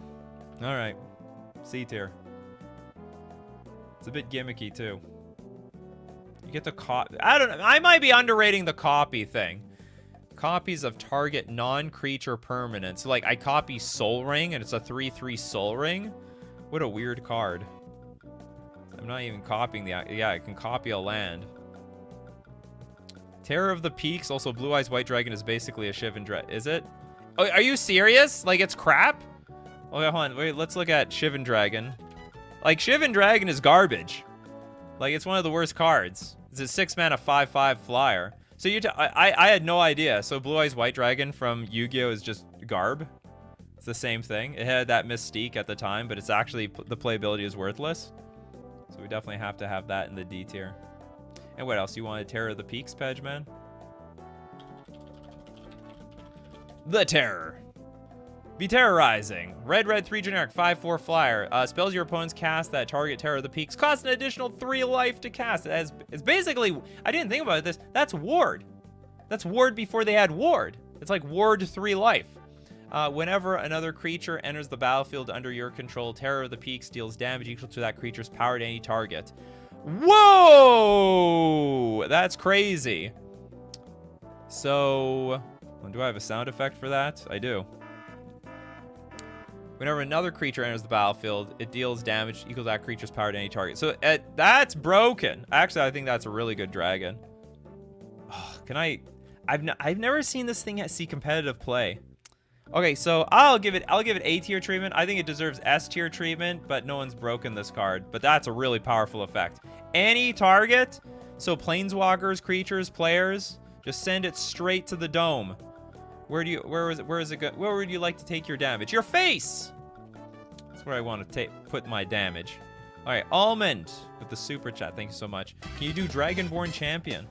All right, C tier. It's a bit gimmicky too. You get the copy. I don't know. I might be underrating the copy thing. Copies of target non-creature permanents. So like I copy Soul Ring and it's a 3/3 Soul Ring. What a weird card. I'm not even copying the... Yeah, I can copy a land. Terror of the Peaks. Also, Blue Eyes White Dragon is basically a Shivan Dragon. Is it? Oh, are you serious? Like it's crap? Okay, hold on. Wait, let's look at Shivan Dragon. Like Shivan Dragon is garbage. Like it's one of the worst cards. It's a 6 mana 5/5 flyer. So I had no idea. So Blue Eyes White Dragon from Yu-Gi-Oh is just garb. It's the same thing. It had that mystique at the time, but it's actually the playability is worthless. So we definitely have to have that in the D tier. And what else? You wanted Terror of the Peaks, Pedgeman? The Terror. Be terrorizing. Red, 3 generic, 5/4 flyer. Spells your opponents cast that target Terror of the Peaks cost an additional 3 life to cast. It's basically, I didn't think about this. That's ward. That's ward before they had ward. It's like ward 3 life. Whenever another creature enters the battlefield under your control, Terror of the Peaks deals damage equal to that creature's power to any target. Whoa! That's crazy. So, do I have a sound effect for that? I do. Whenever another creature enters the battlefield, it deals damage equal to that creature's power to any target. So that's broken. Actually, I think that's a really good dragon. Oh, I've never seen this thing see competitive play. Okay, so I'll give it A tier treatment. I think it deserves S tier treatment, but no one's broken this card. But that's a really powerful effect. Any target, so planeswalkers, creatures, players, just send it straight to the dome. Where would you like to take your damage? Your face! That's where I want to put my damage. All right, Almond with the super chat. Thank you so much. Can you do Dragonborn Champion?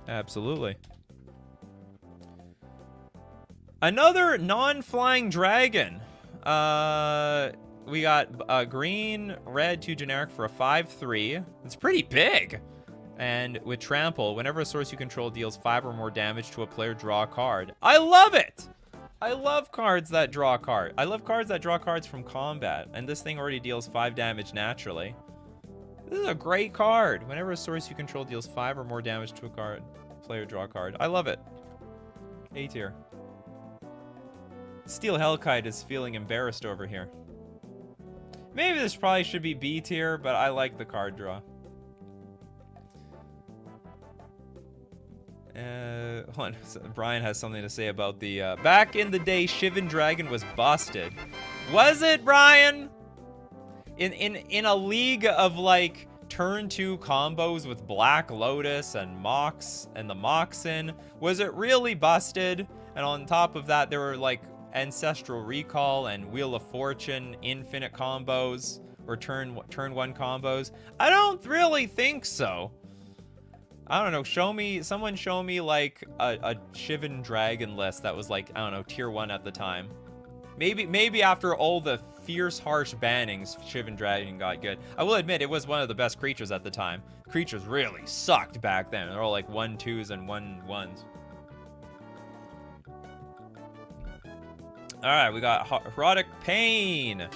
Absolutely. Another non-flying dragon. We got green, red, 2 generic for a 5/3. It's pretty big. And with Trample, whenever a source you control deals 5 or more damage to a player, draw a card. I love it! I love cards that draw cards. I love cards that draw cards from combat. And this thing already deals 5 damage naturally. This is a great card. Whenever a source you control deals 5 or more damage to a player, draw a card. I love it. A tier. Steel Hellkite is feeling embarrassed over here. Maybe this probably should be B tier, but I like the card draw. Hold on. Brian has something to say about the back in the day Shivan Dragon was busted. Was it, Brian? In a league of like turn 2 combos with Black Lotus and Mox and the Moxen, was it really busted? And on top of that, there were like Ancestral Recall and Wheel of Fortune infinite combos or turn 1 combos. I don't really think so. I don't know, someone show me like a Shivan Dragon list that was like, I don't know, tier 1 at the time. Maybe after all the fierce, harsh bannings, Shivan Dragon got good. I will admit, it was one of the best creatures at the time. Creatures really sucked back then. They're all like 1/2s and 1/1s. Alright, we got Herodic Pain.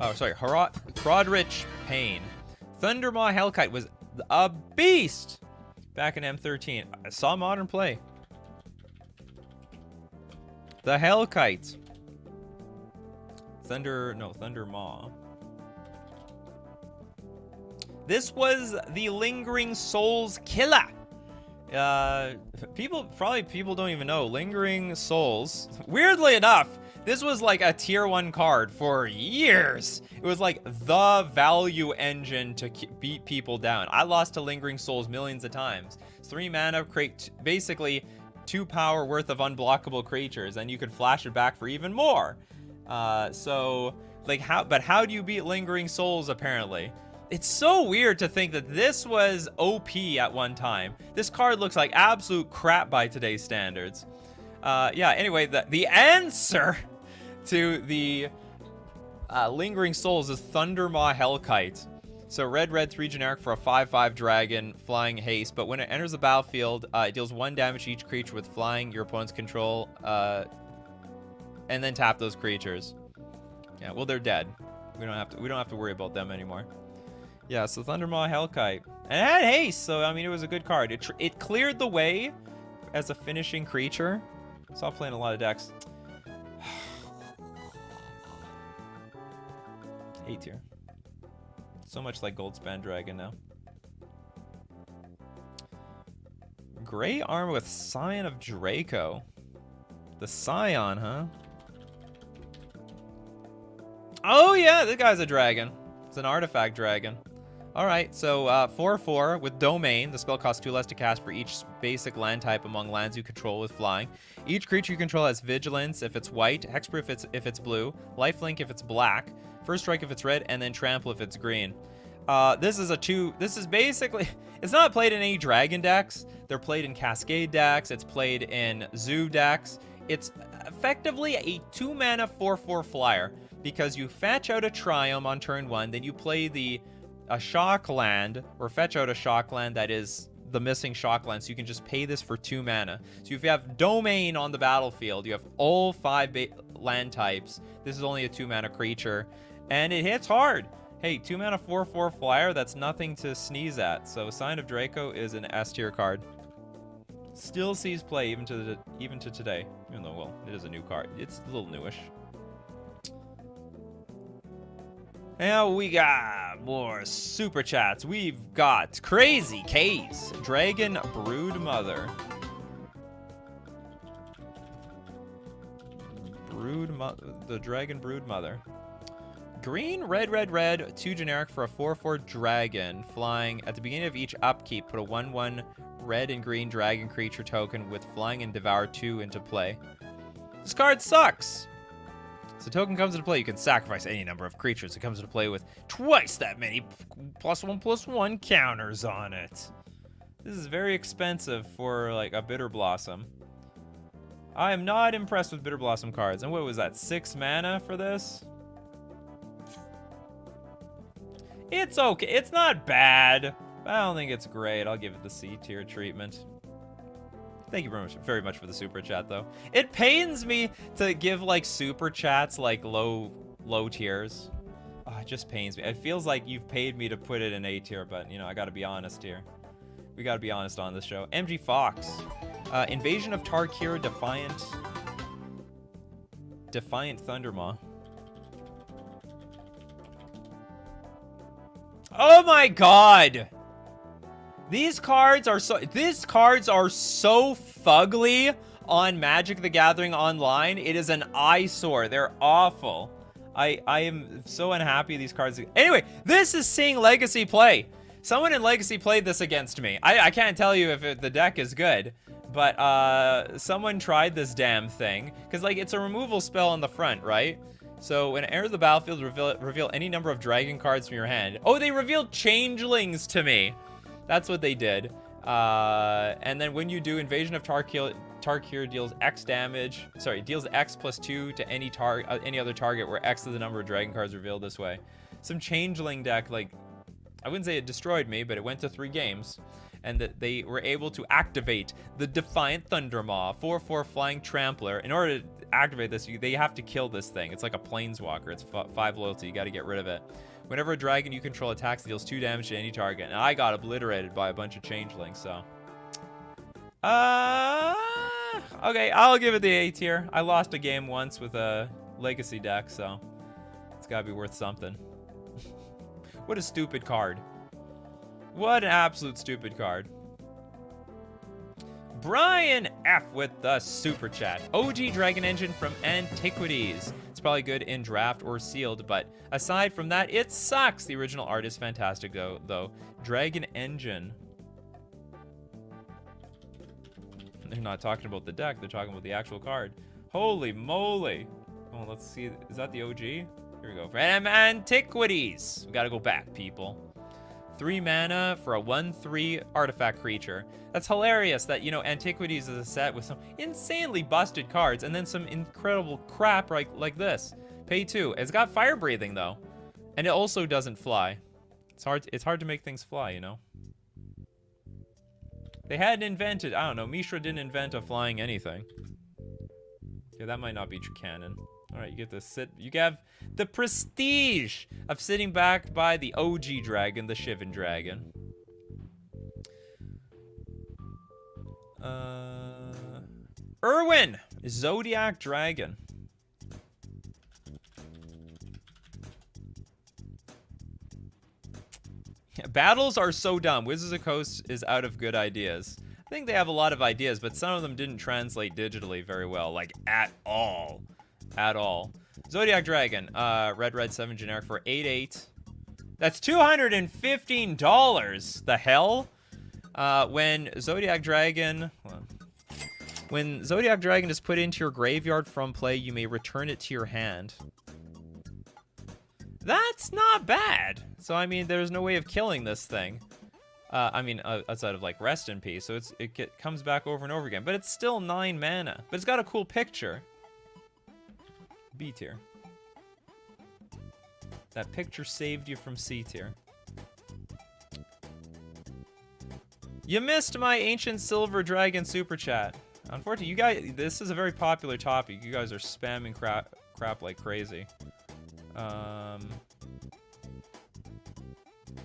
Oh, sorry, Frodrich Pain. Thundermaw Hellkite was a beast back in M13. I saw Modern play. The Hellkite. Thundermaw. This was the Lingering Souls killer. People don't even know. Lingering Souls. Weirdly enough, this was like a tier 1 card for years. It was like the value engine to beat people down. I lost to Lingering Souls millions of times. It's 3 mana, create basically 2 power worth of unblockable creatures, and you could flash it back for even more. So like how do you beat Lingering Souls apparently? It's so weird to think that this was OP at one time. This card looks like absolute crap by today's standards. Yeah, anyway, the answer to the Lingering Souls is Thundermaw Hellkite. So red 3 generic for a 5/5 dragon, flying haste, but when it enters the battlefield, it deals 1 damage to each creature with flying your opponent's control, and then tap those creatures. Yeah, well, they're dead. We don't have to worry about them anymore. Yeah, so Thundermaw Hellkite. And it had haste, so I mean it was a good card. It cleared the way as a finishing creature. So I'm playing a lot of decks. 8 tier. So much like Goldspan Dragon now. Gray armor with Scion of Draco. The Scion, huh? Oh yeah, this guy's a dragon. It's an artifact dragon. Alright, so 4/4 with Domain. The spell costs 2 less to cast for each basic land type among lands you control with flying. Each creature you control has Vigilance if it's white, Hexproof if it's blue, Lifelink if it's black, First Strike if it's red, and then Trample if it's green. This is basically, it's not played in any dragon decks. They're played in Cascade decks. It's played in Zoo decks. It's effectively a 2 mana 4/4 flyer because you fetch out a Triumph on turn 1, then you play a shock land, or fetch out a shock land that is the missing shock land, so you can just pay this for 2 mana. So if you have Domain on the battlefield, you have all 5 land types. This is only a 2 mana creature, and it hits hard. Hey, 2 mana 4/4 flyer, that's nothing to sneeze at. So Sign of Draco is an S tier card. Still sees play even to today, even though, well, it is a new card. It's a little newish. And we got more super chats. We've got Crazy Case, Dragon Broodmother. The Dragon Broodmother. Green, red, 2 generic for a 4/4 dragon, flying. At the beginning of each upkeep, put a 1/1 red and green dragon creature token with flying and devour 2 into play. This card sucks. So token comes into play, you can sacrifice any number of creatures. It comes into play with twice that many +1/+1 counters on it. This is very expensive for like a Bitter Blossom. I am not impressed with Bitter Blossom cards. And what was that, 6 mana for this? It's okay. It's not bad. I don't think it's great. I'll give it the C tier treatment. Thank you very much for the super chat, though. It pains me to give like super chats like low tiers. Oh, it just pains me. It feels like you've paid me to put it in A tier, but you know I got to be honest here. We got to be honest on this show. MG Fox, Invasion of Tarkir, Defiant Thundermaw. Oh my god! These cards are so fugly on Magic the Gathering Online. It is an eyesore. They're awful. I am so unhappy these cards. Anyway, this is seeing Legacy play. Someone in Legacy played this against me. I can't tell you if the deck is good, but someone tried this damn thing. Because like it's a removal spell on the front, right? So when it enters the battlefield, reveal any number of dragon cards from your hand. Oh, they revealed changelings to me. That's what they did. And then when you do, Invasion of Tarkir deals X damage. Sorry, deals X plus 2 to any other target where X is the number of dragon cards revealed this way. Some changeling deck, like, I wouldn't say it destroyed me, but it went to 3 games. And that they were able to activate the Defiant Thundermaw, 4/4 Flying Trampler. In order to activate this, they have to kill this thing. It's like a Planeswalker. It's 5 loyalty. You got to get rid of it. Whenever a dragon you control attacks, it deals 2 damage to any target. And I got obliterated by a bunch of changelings, so. Okay, I'll give it the A tier. I lost a game once with a legacy deck, so it's got to be worth something. What a stupid card. What an absolute stupid card. Brian F. with the super chat. OG Dragon Engine from Antiquities. It's probably good in draft or sealed, but aside from that, it sucks. The original art is fantastic, though. Dragon Engine. They're not talking about the deck. They're talking about the actual card. Holy moly. Oh, let's see. Is that the OG? Here we go. From Antiquities. We got to go back, people. 3 mana for a 1/3 artifact creature. That's hilarious that, you know, Antiquities is a set with some insanely busted cards and then some incredible crap like this. Pay 2. It's got fire breathing though. And it also doesn't fly. It's hard to make things fly, you know. They hadn't invented, I don't know, Mishra didn't invent a flying anything. Yeah, that might not be canon. All right, you get to sit. You have the prestige of sitting back by the OG dragon, the Shivan dragon. Erwin, Zodiac Dragon. Battles are so dumb. Wizards of the Coast is out of good ideas. I think they have a lot of ideas, but some of them didn't translate digitally very well, like at all. At all. Zodiac Dragon, red 7 generic for 8/8. That's $215. The hell? When Zodiac Dragon is put into your graveyard from play, you may return it to your hand. That's not bad. So I mean, there's no way of killing this thing. I mean, outside of like Rest in Peace, so it comes back over and over again. But it's still 9 mana. But it's got a cool picture. B tier. That picture saved you from C tier. You missed my Ancient Silver Dragon super chat. Unfortunately, you guys, this is a very popular topic. You guys are spamming crap like crazy. Oh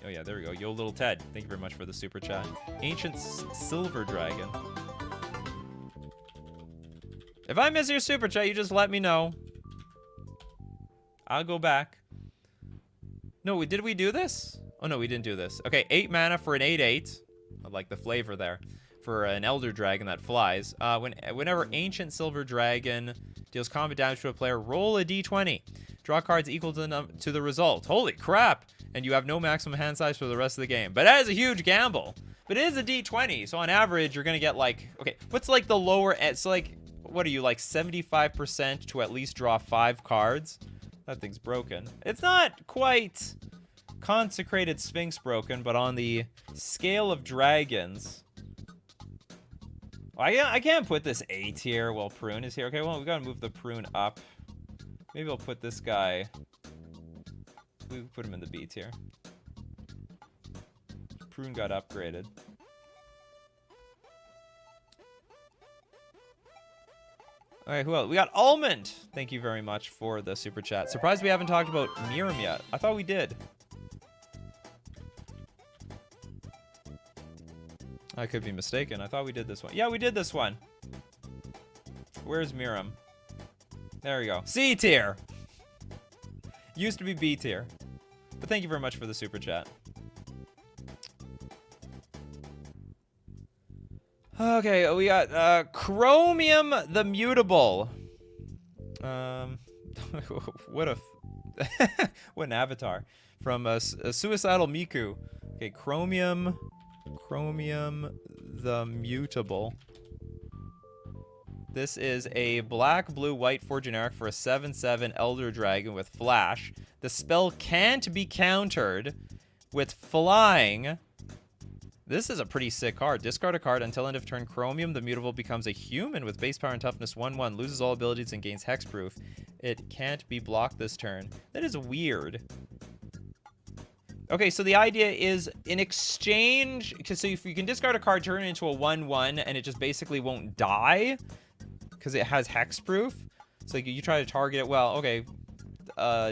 yeah, there we go. Yo, little Ted. Thank you very much for the super chat. Ancient Silver Dragon. If I miss your super chat, you just let me know. I'll go back. No, did we do this? Oh, no, we didn't do this. Okay, 8 mana for an 8/8. I like the flavor there. For an Elder Dragon that flies. Whenever Ancient Silver Dragon deals combat damage to a player, roll a d20. Draw cards equal to the result. Holy crap! And you have no maximum hand size for the rest of the game. But that is a huge gamble. But it is a d20, so on average, you're going to get like... Okay, what's like the lower... It's like, what are you, like 75% to at least draw 5 cards? That thing's broken. It's not quite Consecrated Sphinx broken, but on the scale of dragons... I can't put this A tier while Prune is here. Okay, well, we gotta move the Prune up. Maybe I'll put this guy... We put him in the B tier. Prune got upgraded. Alright, who else? We got Almond! Thank you very much for the super chat. Surprised we haven't talked about Miram yet. I thought we did. I could be mistaken. I thought we did this one. Yeah, we did this one. Where's Miram? There we go. C tier! Used to be B tier. But thank you very much for the super chat. Okay, we got Chromium the Mutable. What an avatar. From a Suicidal Miku. Okay, Chromium the Mutable. This is a black, blue, white 4 generic for a 7/7 Elder Dragon with Flash. The spell can't be countered with flying. This is a pretty sick card. Discard a card until end of turn. Chromium, the mutable, becomes a human with base power and toughness 1/1. Loses all abilities and gains hexproof. It can't be blocked this turn. That is weird. Okay, so the idea is in exchange, so if you can discard a card, turn it into a 1/1, and it just basically won't die because it has hexproof. So you try to target it. Well, okay,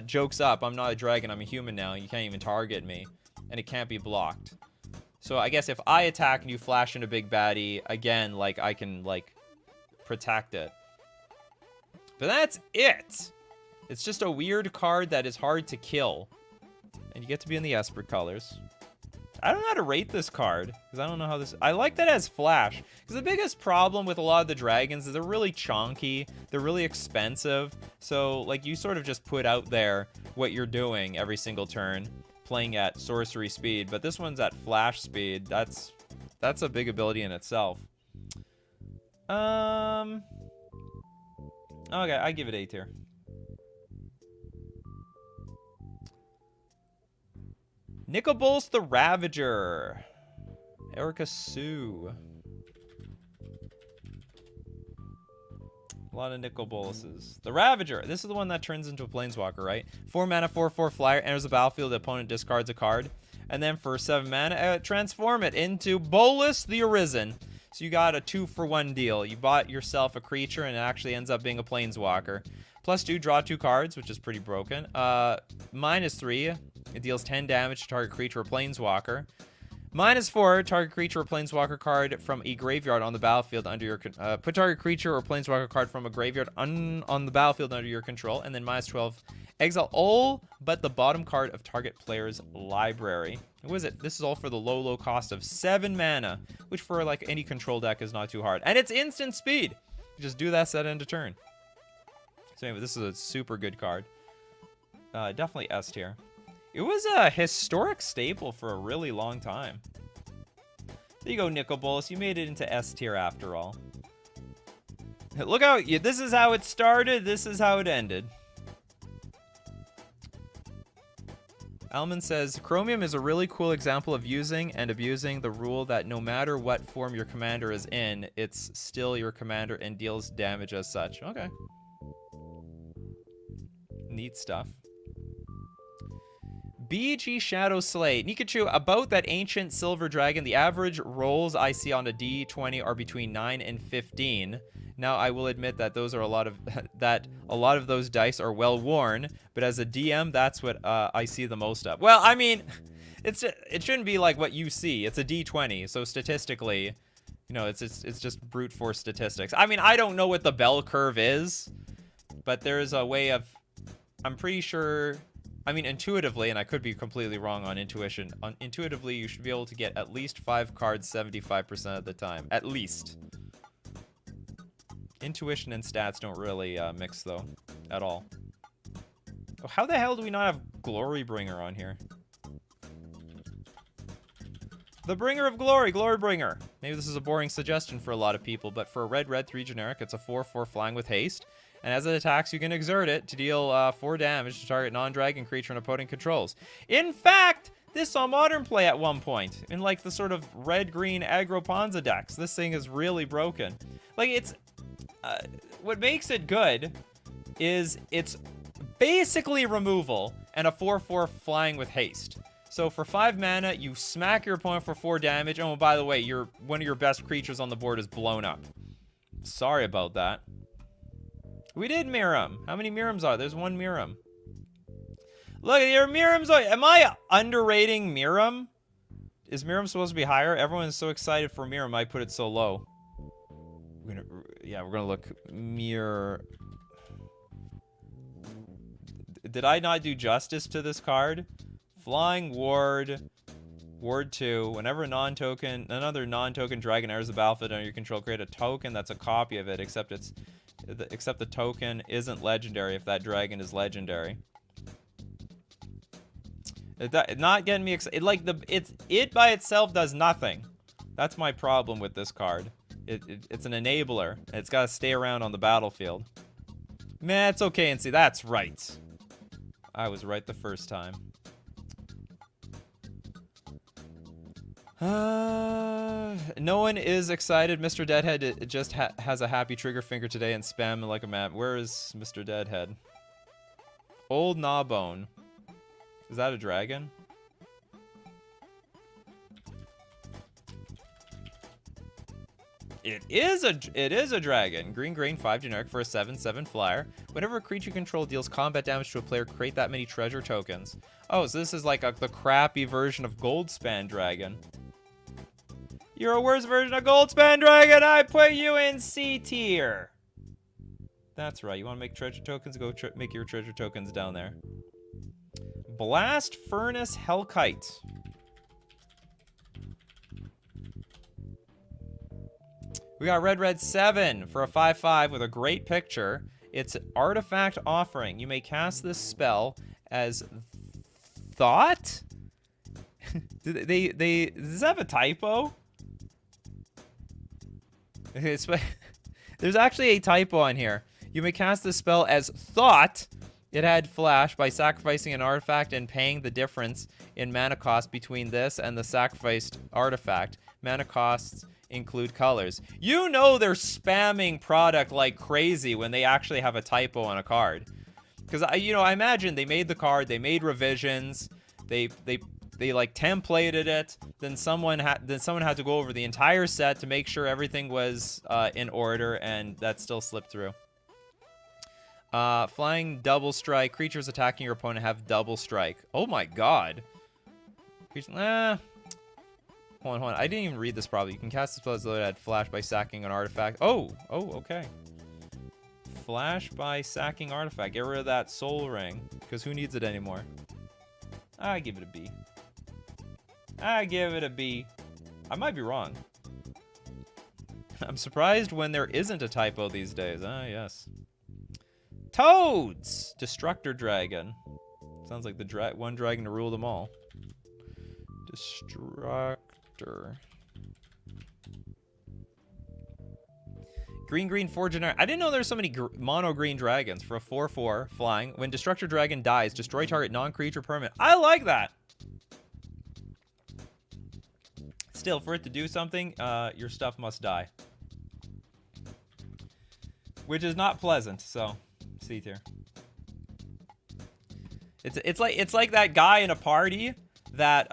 joke's up. I'm not a dragon. I'm a human now. You can't even target me, and it can't be blocked. So I guess if I attack and you flash into big baddie, again, like, I can, like, protect it. But that's it. It's just a weird card that is hard to kill. And you get to be in the Esper colors. I don't know how to rate this card, because I don't know how this... I like that it has flash. Because the biggest problem with a lot of the dragons is they're really chonky. They're really expensive. So, like, you sort of just put out there what you're doing every single turn, playing at sorcery speed, but this one's at flash speed. That's a big ability in itself. Okay, I give it A tier. Nicol the Ravager. Erica Sue. A lot of Nicol Boluses. The Ravager. This is the one that turns into a Planeswalker, right? 4 mana, 4/4 flyer. Enters the battlefield. The opponent discards a card. And then for 7 mana, transform it into Bolus the Arisen. So you got a 2-for-1 deal. You bought yourself a creature and it actually ends up being a Planeswalker. +2, draw 2 cards, which is pretty broken. -3, it deals 10 damage to target creature or Planeswalker. -4, target creature or Planeswalker card from a graveyard on the battlefield under your... put target creature or Planeswalker card from a graveyard on the battlefield under your control. And then -12, exile all but the bottom card of target player's library. What is it? This is all for the low cost of 7 mana, which for like any control deck is not too hard. And it's instant speed. You just do that set end of turn. So anyway, this is a super good card. Definitely S tier. It was a historic staple for a really long time. There you go, Nicol Bolas. You made it into S tier after all. Look out. This is how it started. This is how it ended. Alman says, Chromium is a really cool example of using and abusing the rule that no matter what form your commander is in, it's still your commander and deals damage as such. Okay. Neat stuff. BG Shadow Slay. Nikachu, about that ancient silver dragon, the average rolls I see on a D20 are between 9 and 15. Now, I will admit that those are a lot of those dice are well worn, but as a DM, that's what I see the most of. Well, I mean, it shouldn't be like what you see. It's a D20, so statistically, you know, it's just brute force statistics. I mean, I don't know what the bell curve is, but there's a way of, I'm pretty sure. I mean, intuitively, and I could be completely wrong on intuition, intuitively, you should be able to get at least 5 cards 75% of the time. At least. Intuition and stats don't really mix, though, at all. Oh, how the hell do we not have Glorybringer on here? The Bringer of Glory, Glorybringer. Maybe this is a boring suggestion for a lot of people, but for a red 3 generic, it's a 4/4 flying with haste. And as it attacks, you can exert it to deal 4 damage to target non-dragon creature and opponent controls. In fact, this saw Modern play at one point in like the sort of red-green aggro Ponza decks. This thing is really broken. Like, it's... what makes it good is it's basically removal and a 4/4 flying with haste. So for 5 mana, you smack your opponent for 4 damage. Oh, by the way, one of your best creatures on the board is blown up. Sorry about that. We did Miram. How many Mirams are there? There's 1 Miram. Look, your Miram's... Am I underrating Miram? Is Miram supposed to be higher? Everyone is so excited for Miram, I put it so low. We're gonna look. Mir... Did I not do justice to this card? Flying Ward. Ward 2. Whenever another non-token dragon enters the battlefield under your control, create a token that's a copy of it, except the token isn't legendary if that dragon is legendary. Not getting me excited. Like, it by itself does nothing. That's my problem with this card. It's an enabler. It's got to stay around on the battlefield. Man, it's okay, and see, that's right. I was right the first time. No one is excited. Mr. Deadhead just has a happy trigger finger today and spam like a map. Where is Mr. Deadhead? Old Gnawbone. Is that a dragon? It is a dragon. Green, 5 generic for a 7/7 flyer. Whenever a creature you control deals combat damage to a player, create that many treasure tokens. Oh, so this is like the crappy version of Goldspan Dragon. You're a worse version of Goldspan Dragon. I put you in C tier. That's right. You want to make treasure tokens? Go make your treasure tokens down there. Blast Furnace Hellkite. We got Red 7 for a 5/5 with a great picture. It's Artifact Offering. You may cast this spell as Thought? Does this have a typo? There's actually a typo on here. You may cast this spell as Thought. It had flash by sacrificing an artifact and paying the difference in mana cost between this and the sacrificed artifact. Mana costs include colors. You know they're spamming product like crazy when they actually have a typo on a card. Because I imagine they made the card, they made revisions, they like templated it, then someone had to go over the entire set to make sure everything was in order, and that still slipped through. Flying double strike. Creatures attacking your opponent have double strike. Oh my god. Hold on. I didn't even read this properly. You can cast the spell as though it had flash by sacking an artifact. Oh, okay. Flash by sacking artifact. Get rid of that soul ring, because who needs it anymore? I give it a B. I give it a B. I might be wrong. I'm surprised when there isn't a typo these days. Ah, yes. Toads! Destructor Dragon. Sounds like the one dragon to rule them all. Destructor. Green, 4 generic. I didn't know there were so many mono green dragons for a 4/4 flying. When Destructor Dragon dies, destroy target non-creature permanent. I like that! Still, for it to do something, your stuff must die. Which is not pleasant, so see here. It's like that guy in a party that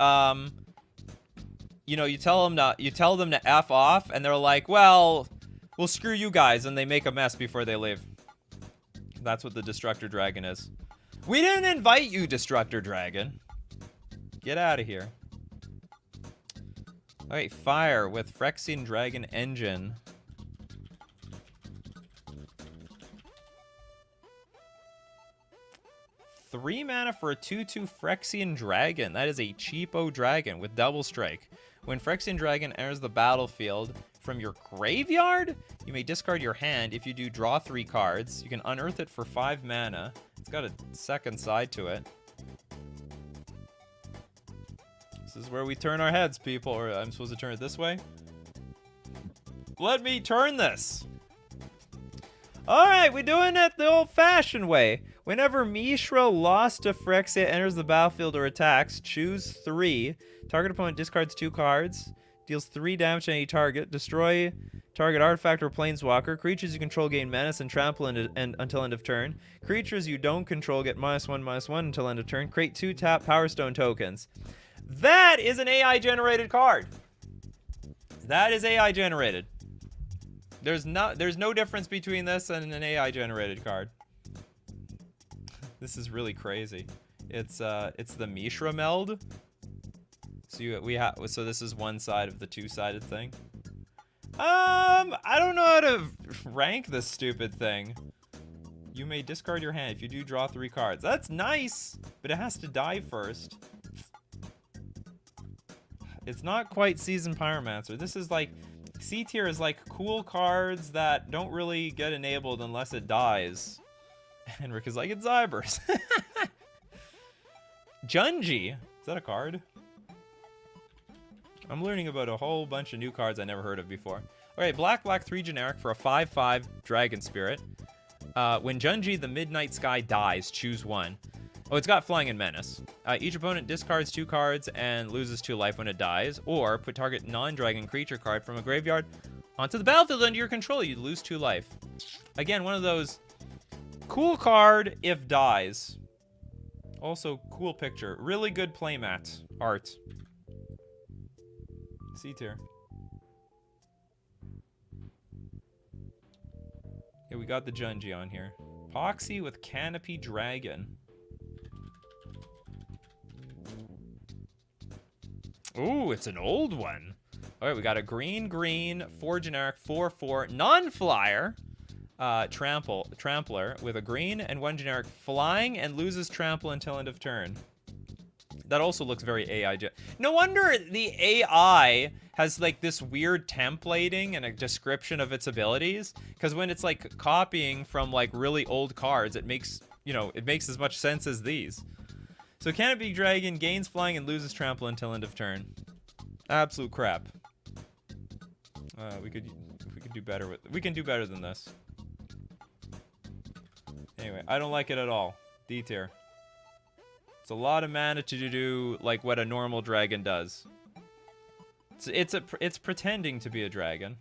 you tell them to F off, and they're like, well, screw you guys, and they make a mess before they leave. That's what the Destructor Dragon is. We didn't invite you, Destructor Dragon. Get out of here. Alright, fire with Phyrexian Dragon Engine. Three mana for a 2/2 Phyrexian Dragon. That is a cheapo dragon with double strike. When Phyrexian Dragon enters the battlefield from your graveyard, you may discard your hand. If you do, draw 3 cards. You can unearth it for 5 mana. It's got a second side to it. This is where we turn our heads, people. Or I'm supposed to turn it this way? Let me turn this. Alright, we're doing it the old-fashioned way. Whenever Mishra lost to Phyrexia enters the battlefield or attacks, choose 3. Target opponent discards 2 cards. Deals 3 damage to any target. Destroy target artifact or planeswalker. Creatures you control gain menace and trample until end of turn. Creatures you don't control get -1/-1 until end of turn. Create 2 tap Power Stone tokens. That is an AI generated card. That is AI generated. There's no difference between this and an AI generated card. This is really crazy. It's the Mishra meld. So this is one side of the two-sided thing. I don't know how to rank this stupid thing. You may discard your hand. If you do, draw 3 cards. That's nice, but it has to die first. It's not quite Seasoned Pyromancer. This is like, C tier is like cool cards that don't really get enabled unless it dies. Henrik is like, it's Zybers. Junji. Is that a card? I'm learning about a whole bunch of new cards I never heard of before. Alright, black, 3 generic for a 5/5 Dragon Spirit. When Junji the Midnight Sky dies, choose 1. Oh, it's got Flying and Menace. Each opponent discards 2 cards and loses 2 life when it dies, or put target non-dragon creature card from a graveyard onto the battlefield under your control. You lose 2 life. Again, one of those cool card if dies. Also, cool picture. Really good playmat art. C tier. Yeah, we got the Junji on here. Poxy with Canopy Dragon. Ooh, it's an old one. All right, we got a green, 4 generic, 4/4 non-flyer, trampler with a green and 1 generic flying and loses trample until end of turn. That also looks very AI. No wonder the AI has like this weird templating and a description of its abilities, because when it's like copying from like really old cards, it makes, you know, it makes as much sense as these. So Canopy Dragon gains flying and loses trample until end of turn. Absolute crap. We could do better with. We can do better than this. Anyway, I don't like it at all. D tier. It's a lot of mana to do like what a normal dragon does. It's pretending to be a dragon.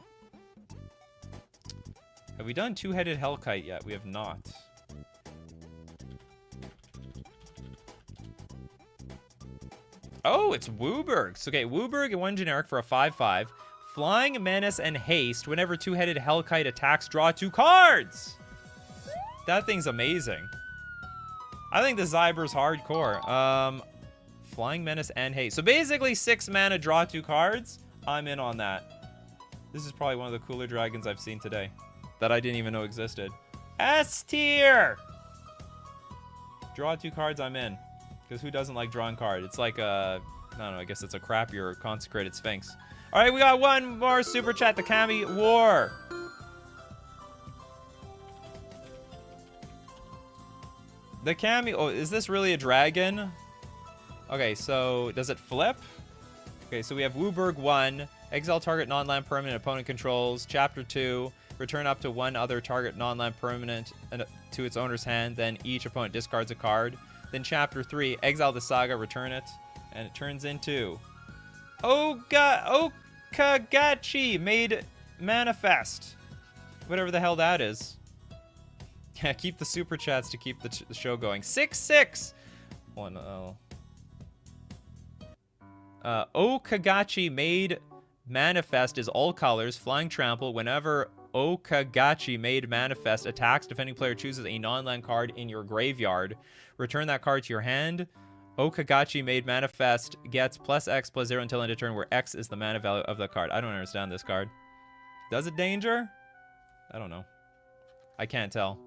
Have we done 2-headed Hellkite yet? We have not. Oh, it's Wooburg. Okay, Wooburg and 1 generic for a 5/5. Flying, Menace, and Haste. Whenever 2-headed Hellkite attacks, draw 2 cards. That thing's amazing. I think the Zyber's hardcore. Flying, Menace, and Haste. So basically 6 mana, draw 2 cards. I'm in on that. This is probably one of the cooler dragons I've seen today that I didn't even know existed. S tier. Draw 2 cards, I'm in. Because who doesn't like drawing card? It's like a, I don't know, I guess it's a crappier Consecrated Sphinx. All right, we got one more super chat. The Kami War. The Kami, oh, is this really a dragon? Okay, so does it flip? Okay, so we have Wooburg 1, exile target non-land permanent opponent controls. Chapter 2, return up to 1 other target non-land permanent to its owner's hand, then each opponent discards a card. Then Chapter 3, exile the saga, return it, and it turns into Okagachi made manifest. Whatever the hell that is. Yeah, keep the super chats to keep the show going. 6/6. Okagachi made manifest is all colors, flying trample. Whenever Okagachi made manifest attacks, defending player chooses a non-land card in your graveyard. Return that card to your hand. Okagachi made manifest gets +X/+0 until end of turn, where X is the mana value of the card. I don't understand this card. Does it danger? I don't know. I can't tell.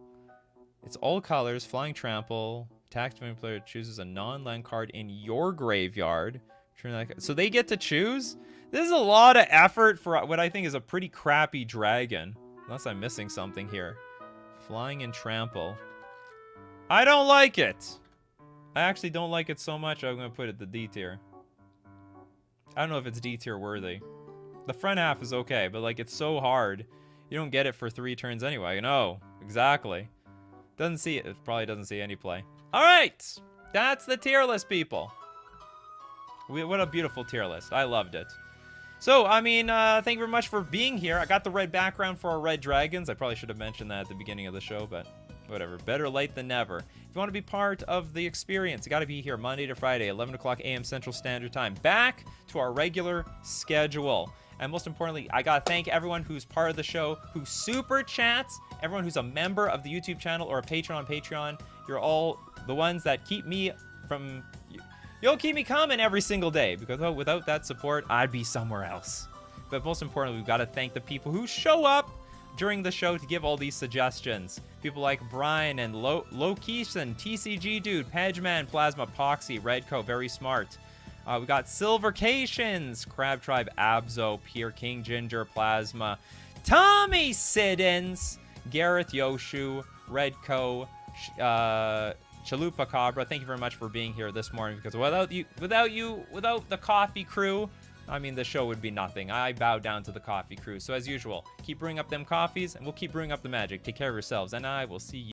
It's all colors, flying trample. Attack defending player chooses a non-land card in your graveyard. So they get to choose? This is a lot of effort for what I think is a pretty crappy dragon. Unless I'm missing something here. Flying and trample. I don't like it. I actually don't like it so much, I'm going to put it the D tier. I don't know if it's D tier worthy. The front half is okay, but like it's so hard. You don't get it for 3 turns anyway. No, exactly. Doesn't see it. It probably doesn't see any play. All right. That's the tier list, people. What a beautiful tier list. I loved it. So, I mean, thank you very much for being here. I got the red background for our red dragons. I probably should have mentioned that at the beginning of the show, but whatever. Better late than never. If you want to be part of the experience, you got to be here Monday to Friday, 11 o'clock a.m. Central Standard Time. Back to our regular schedule. And most importantly, I got to thank everyone who's part of the show, who super chats, everyone who's a member of the YouTube channel or a patron on Patreon. You're all the ones that keep me from... You'll keep me coming every single day, because without that support, I'd be somewhere else. But most importantly, we've got to thank the people who show up during the show to give all these suggestions. People like Brian and Lokeeson, TCG Dude, Pegman, Plasma, Poxy, Redco, very smart. We got Silvercations, Crab Tribe, Abzo, Pierre King, Ginger, Plasma, Tommy Siddons, Gareth Yoshu, Redco, Chalupa Cabra. Thank you very much for being here this morning, because without the coffee crew, I mean, the show would be nothing. I bow down to the coffee crew. So as usual, keep brewing up them coffees, and we'll keep brewing up the magic. Take care of yourselves, and I will see you